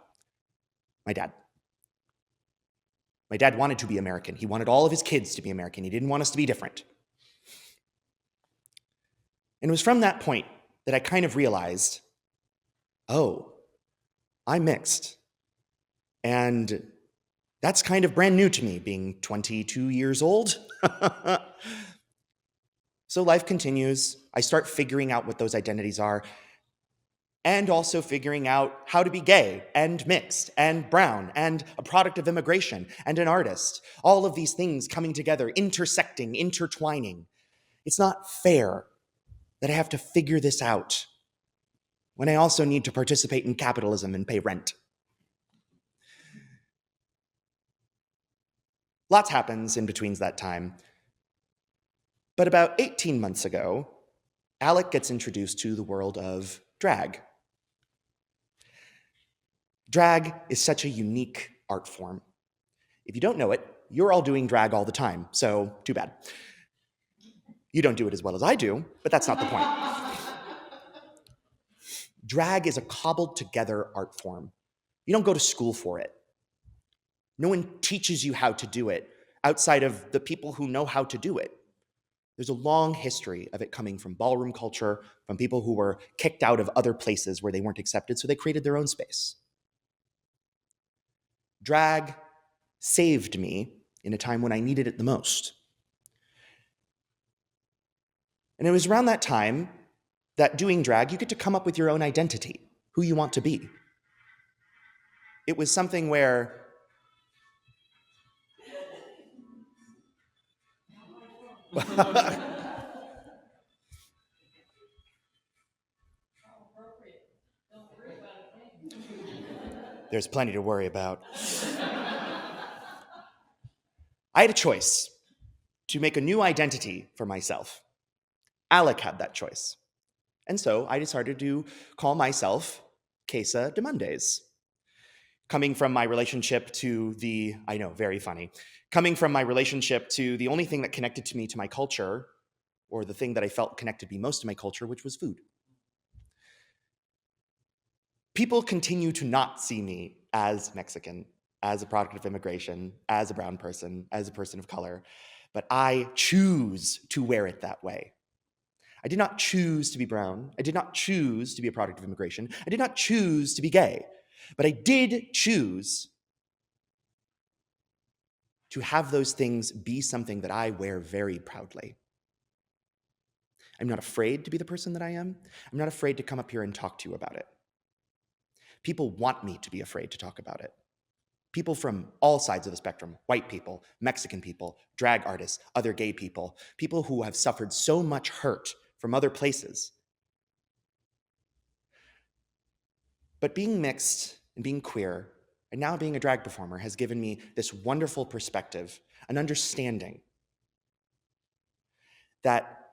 my dad. My dad wanted to be American. He wanted all of his kids to be American. He didn't want us to be different. And it was from that point that I kind of realized, oh, I'm mixed. And that's kind of brand new to me, being 22 years old. So life continues. I start figuring out what those identities are, and also figuring out how to be gay and mixed and brown and a product of immigration and an artist. All of these things coming together, intersecting, intertwining. It's not fair that I have to figure this out when I also need to participate in capitalism and pay rent. Lots happens in between that time. But about 18 months ago, Alec gets introduced to the world of drag. Drag is such a unique art form. If you don't know it, you're all doing drag all the time, so too bad. You don't do it as well as I do, but that's not the point. Drag is a cobbled together art form. You don't go to school for it. No one teaches you how to do it outside of the people who know how to do it. There's a long history of it coming from ballroom culture, from people who were kicked out of other places where they weren't accepted, so they created their own space. Drag saved me in a time when I needed it the most. And it was around that time that doing drag, you get to come up with your own identity, who you want to be. It was something where there's plenty to worry about. I had a choice to make a new identity for myself. Alec had that choice. And so I decided to call myself Quesa D'Mondays. Coming from my relationship to coming from my relationship to the only thing that connected to me to my culture, or the thing that I felt connected me most to my culture, which was food. People continue to not see me as Mexican, as a product of immigration, as a brown person, as a person of color, but I choose to wear it that way. I did not choose to be brown. I did not choose to be a product of immigration. I did not choose to be gay, but I did choose to have those things be something that I wear very proudly. I'm not afraid to be the person that I am. I'm not afraid to come up here and talk to you about it. People want me to be afraid to talk about it. People from all sides of the spectrum, white people, Mexican people, drag artists, other gay people, people who have suffered so much hurt from other places. But being mixed and being queer, and now being a drag performer, has given me this wonderful perspective, an understanding that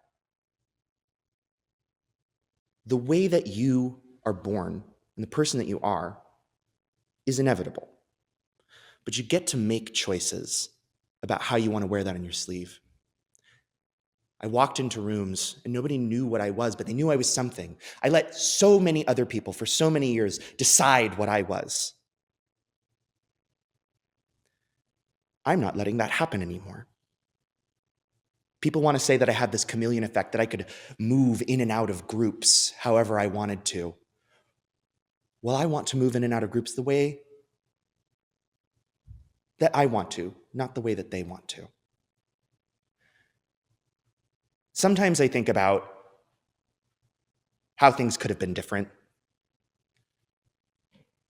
the way that you are born and the person that you are is inevitable. but you get to make choices about how you want to wear that on your sleeve. I walked into rooms and nobody knew what I was, but they knew I was something. I let so many other people for so many years decide what I was. I'm not letting that happen anymore. People want to say that I have this chameleon effect, that I could move in and out of groups however I wanted to. Well, I want to move in and out of groups the way that I want to, not the way that they want to. Sometimes I think about how things could have been different.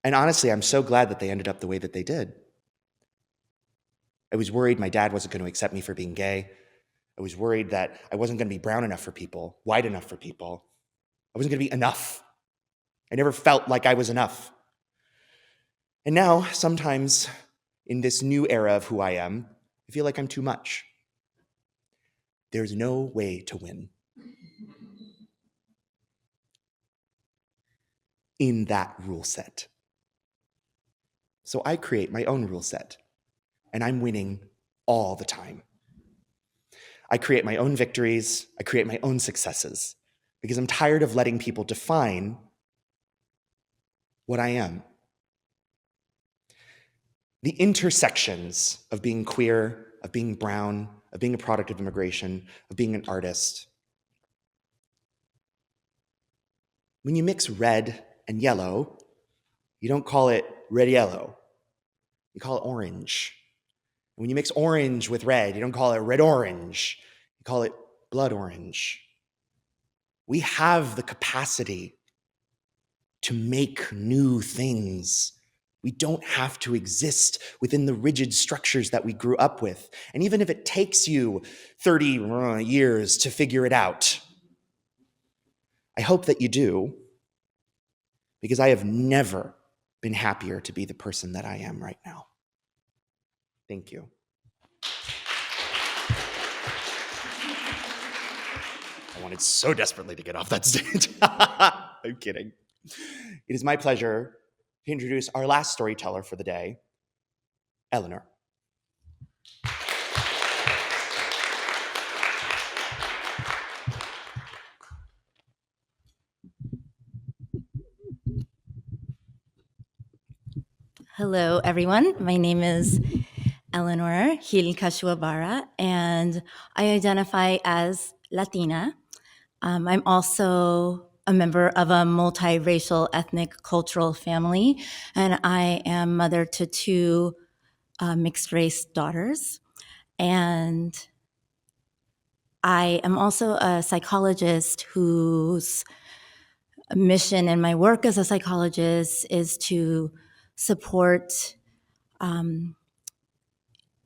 And honestly, I'm so glad that they ended up the way that they did. I was worried my dad wasn't going to accept me for being gay. I was worried that I wasn't going to be brown enough for people, white enough for people. I wasn't going to be enough. I never felt like I was enough. And now, sometimes in this new era of who I am, I feel like I'm too much. There's no way to win in that rule set. So I create my own rule set, and I'm winning all the time. I create my own victories, I create my own successes, because I'm tired of letting people define what I am. The intersections of being queer, of being brown, of being a product of immigration, of being an artist. When you mix red and yellow, you don't call it red-yellow, you call it orange. When you mix orange with red, you don't call it red-orange, you call it blood orange. We have the capacity to make new things. We don't have to exist within the rigid structures that we grew up with. And even if it takes you 30 years to figure it out, I hope that you do, because I have never been happier to be the person that I am right now. Thank you. I wanted so desperately to get off that stage. I'm kidding. It is my pleasure to introduce our last storyteller for the day, Eleanor. Hello, everyone. My name is Eleanor Gil-Kashiwabara, and I identify as Latina. I'm also a member of a multiracial ethnic cultural family, and I am mother to two mixed-race daughters. And I am also a psychologist whose mission in my work as a psychologist is to support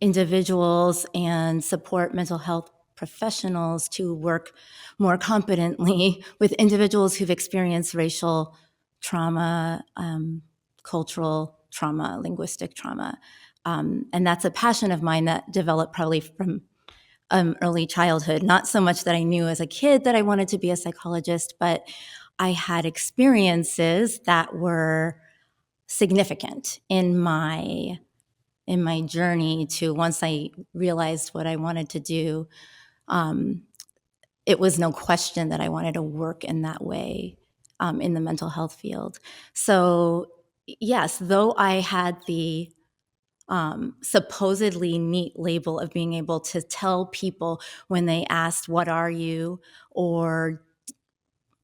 individuals and support mental health professionals to work more competently with individuals who've experienced racial trauma, cultural trauma, linguistic trauma. And that's a passion of mine that developed probably from early childhood. Not so much that I knew as a kid that I wanted to be a psychologist, but I had experiences that were significant in my journey to, once I realized what I wanted to do, it was no question that I wanted to work in that way in the mental health field. So yes, though I had the supposedly neat label of being able to tell people when they asked, "What are you?" or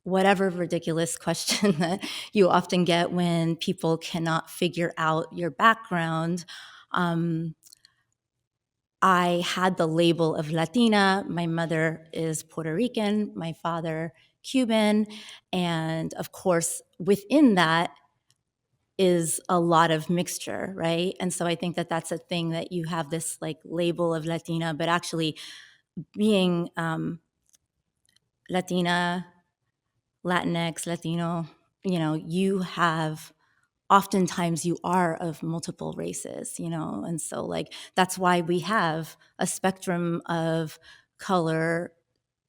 whatever ridiculous question that you often get when people cannot figure out your background, I had the label of Latina. My mother is Puerto Rican, my father Cuban, and of course, within that is a lot of mixture, right? And so I think that that's a thing, that you have this like label of Latina, but actually being Latina, Latinx, Latino, you have, oftentimes you are of multiple races, and so like that's why we have a spectrum of color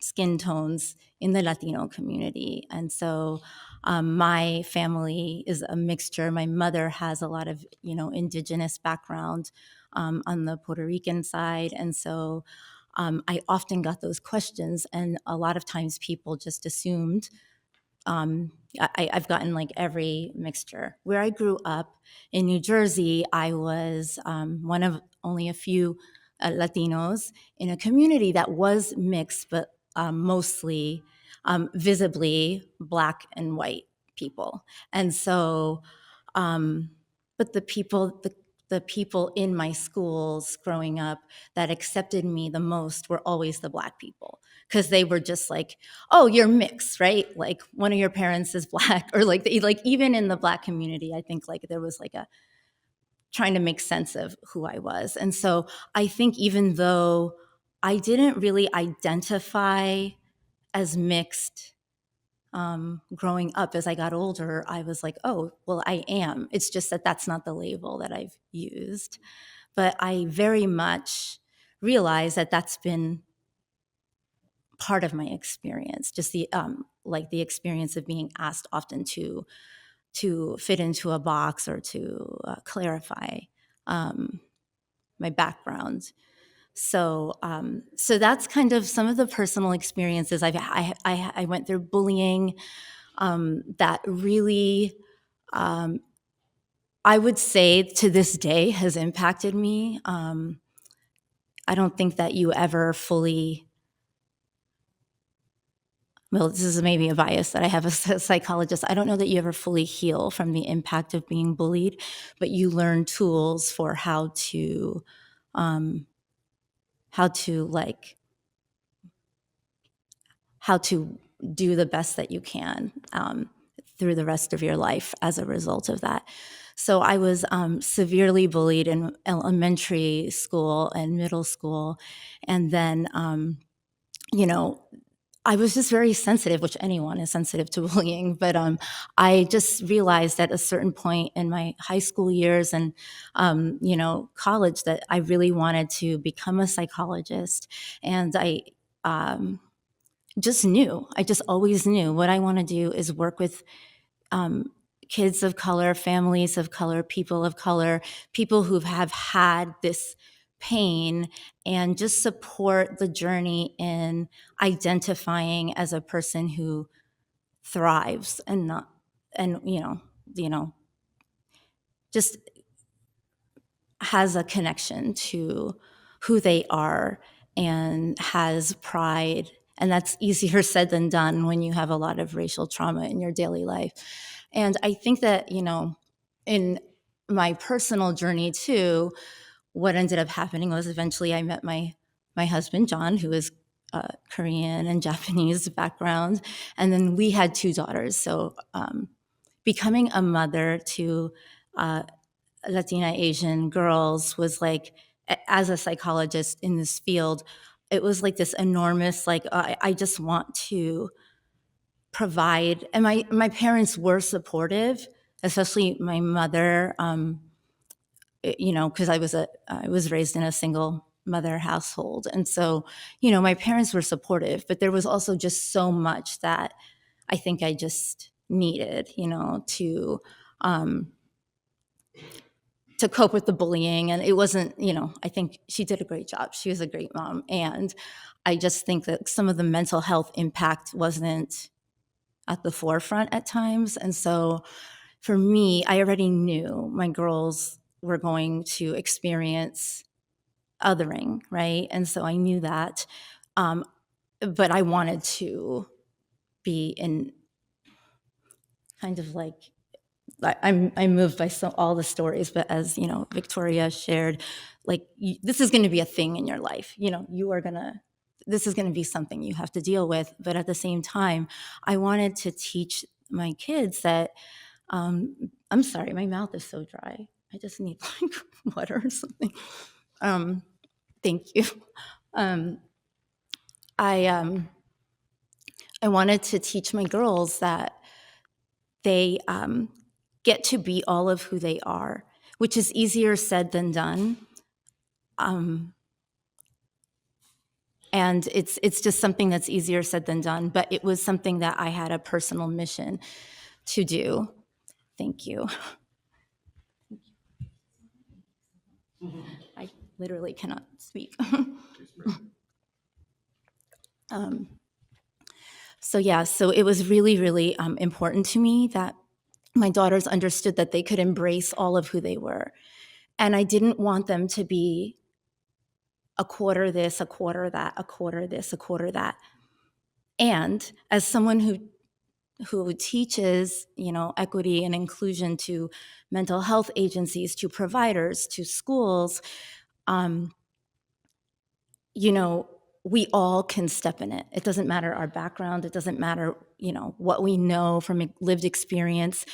skin tones in the Latino community. And so my family is a mixture. My mother has a lot of, indigenous background on the Puerto Rican side. And so I often got those questions, and a lot of times people just assumed I've gotten like every mixture. Where I grew up in New Jersey, I was one of only a few Latinos in a community that was mixed, but mostly visibly Black and white people. And so, but the people in my schools growing up that accepted me the most were always the Black people, because they were just like, oh, you're mixed, right? Like one of your parents is Black, or like even in the Black community, I think like there was like a trying to make sense of who I was. And so I think even though I didn't really identify as mixed growing up, as I got older, I was like, oh, well, I am. It's just that that's not the label that I've used. But I very much realize that that's been part of my experience, just the the experience of being asked often to fit into a box or to clarify my background. So that's kind of some of the personal experiences I went through. Bullying that really, I would say to this day, has impacted me. I don't think that you ever fully, well, this is maybe a bias that I have as a psychologist. I don't know that you ever fully heal from the impact of being bullied, but you learn tools for how to do the best that you can through the rest of your life as a result of that. So I was severely bullied in elementary school and middle school. And then, I was just very sensitive, which anyone is sensitive to bullying. But I just realized at a certain point in my high school years and, college, that I really wanted to become a psychologist. And I just always knew what I want to do is work with kids of color, families of color, people who have had this pain, and just support the journey in identifying as a person who thrives and not, and just has a connection to who they are and has pride. And that's easier said than done when you have a lot of racial trauma in your daily life. And I think that, in my personal journey too, what ended up happening was eventually I met my husband, John, who is Korean and Japanese background. And then we had 2 daughters. So becoming a mother to Latina Asian girls was like, as a psychologist in this field, it was like this enormous, like, I just want to provide. And my parents were supportive, especially my mother, because I was raised in a single mother household. And so, my parents were supportive, but there was also just so much that I think I just needed, to cope with the bullying. And it wasn't, I think she did a great job. She was a great mom. And I just think that some of the mental health impact wasn't at the forefront at times. And so for me, I already knew my girls were going to experience othering, right? And so I knew that. But I wanted to be in kind of like, I'm moved by all the stories, but as Victoria shared, like this is going to be a thing in your life. This is going to be something you have to deal with. But at the same time, I wanted to teach my kids that. I'm sorry, my mouth is so dry. I just need like water or something. Thank you. I wanted to teach my girls that they get to be all of who they are, which is easier said than done. And And it's just something that's easier said than done, but it was something that I had a personal mission to do. Thank you. I literally cannot speak. So it was really, really important to me that my daughters understood that they could embrace all of who they were. And I didn't want them to be a quarter this, a quarter that, a quarter this, a quarter that. And as someone who teaches, equity and inclusion to mental health agencies, to providers, to schools, we all can step in it. It doesn't matter our background. It doesn't matter, what we know from lived experience.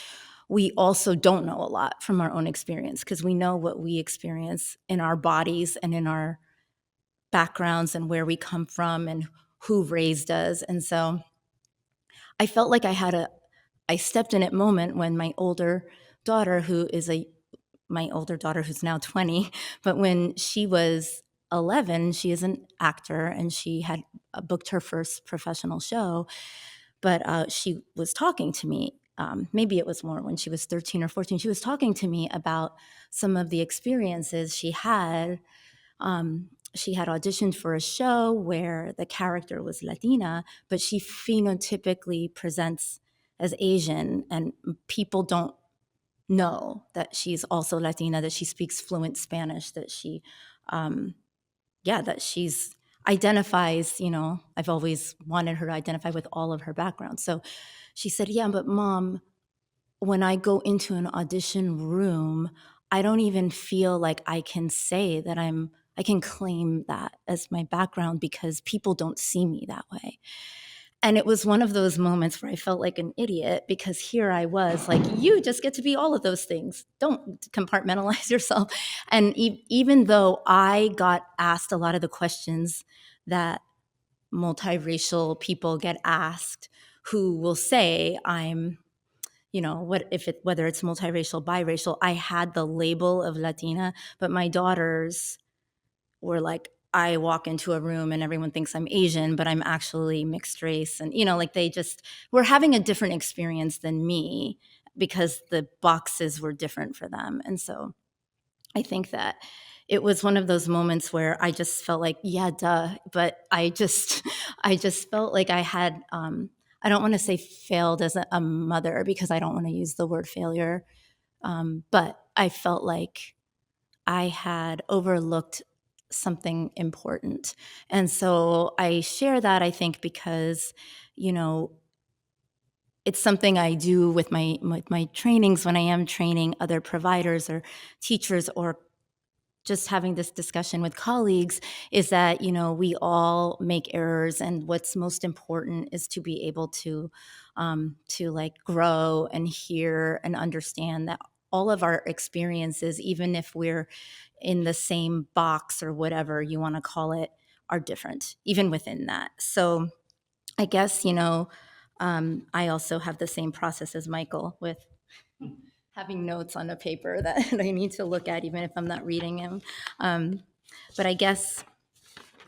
We also don't know a lot from our own experience because we know what we experience in our bodies and in our backgrounds and where we come from and who raised us. And so I felt like I stepped in at moment when my older daughter, who's now 20, but when she was 11, she is an actor and she had booked her first professional show, but she was talking to me. Maybe it was more when she was 13 or 14. She was talking to me about some of the experiences she had. She had auditioned for a show where the character was Latina, but she phenotypically presents as Asian, and people don't know that she's also Latina, that she speaks fluent Spanish, that she's identifies, I've always wanted her to identify with all of her background. So she said, yeah, but Mom, when I go into an audition room, I don't even feel like I can say that I can claim that as my background because people don't see me that way. And it was one of those moments where I felt like an idiot because here I was like, you just get to be all of those things. Don't compartmentalize yourself. And even though I got asked a lot of the questions that multiracial people get asked, who will say I'm, whether it's multiracial, biracial, I had the label of Latina, but my daughters were like, I walk into a room and everyone thinks I'm Asian, but I'm actually mixed race. And, they just were having a different experience than me because the boxes were different for them. And so I think that it was one of those moments where I just felt like, yeah, duh. But I just felt like I had, I don't want to say failed as a mother because I don't want to use the word failure. But I felt like I had overlooked something important. And so I share that, I think, because, it's something I do with my trainings when I am training other providers or teachers or just having this discussion with colleagues is that, we all make errors. And what's most important is to be able to grow and hear and understand that all of our experiences, even if we're in the same box or whatever you want to call it, are different, even within that. So I guess, I also have the same process as Michael with having notes on a paper that I need to look at, even if I'm not reading him. But I guess,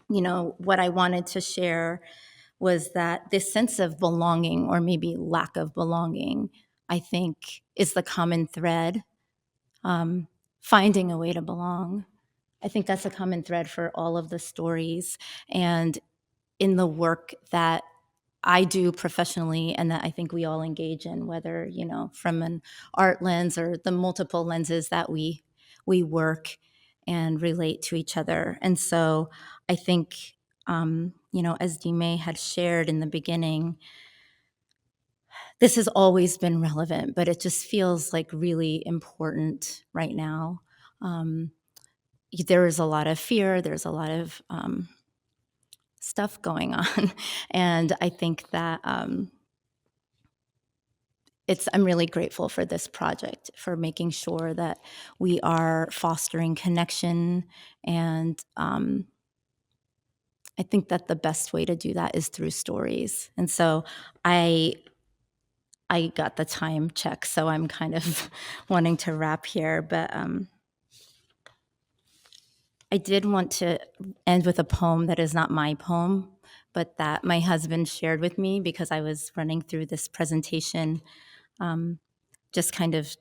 what I wanted to share was that this sense of belonging, or maybe lack of belonging, I think is the common thread. Finding a way to belong. I think that's a common thread for all of the stories and in the work that I do professionally and that I think we all engage in, whether, from an art lens or the multiple lenses that we work and relate to each other. And so I think, as Dmae had shared in the beginning, this has always been relevant, but it just feels like really important right now. There is a lot of fear. There's a lot of stuff going on. And I think that I'm really grateful for this project, for making sure that we are fostering connection. And I think that the best way to do that is through stories. And so I got the time check, so I'm kind of wanting to wrap here. But I did want to end with a poem that is not my poem, but that my husband shared with me because I was running through this presentation, just kind of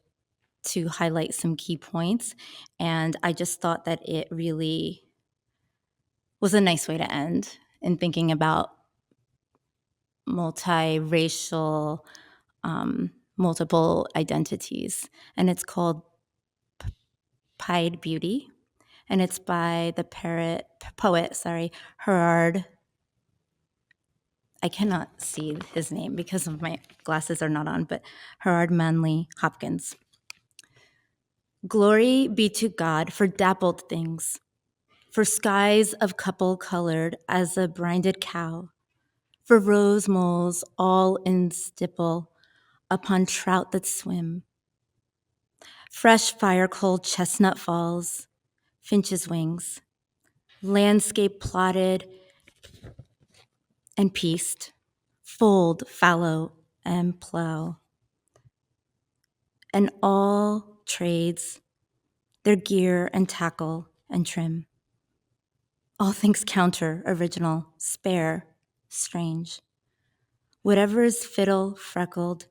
to highlight some key points. And I just thought that it really was a nice way to end in thinking about multiracial, multiple identities. And it's called Pied Beauty. And it's by the poet, Gerard. I cannot see his name because of my glasses are not on, but Gerard Manley Hopkins. Glory be to God for dappled things, for skies of couple colored as a brinded cow, for rose moles all in stipple upon trout that swim, fresh fire cold chestnut falls, finch's wings, landscape plotted and pieced, fold, fallow, and plow, and all trades their gear and tackle and trim. All things counter, original, spare, strange. Whatever is fiddle, freckled,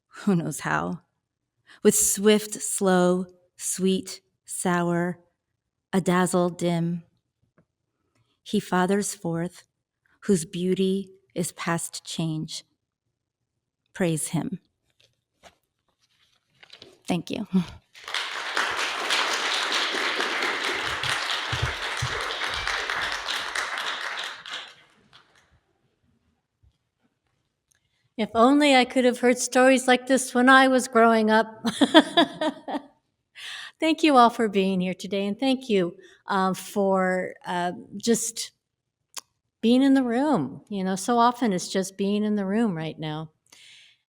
who knows how, with swift, slow, sweet, sour, a dazzle dim, he fathers forth, whose beauty is past change. Praise him. Thank you. If only I could have heard stories like this when I was growing up. Thank you all for being here today, and thank you for just being in the room. You know, so often it's just being in the room right now.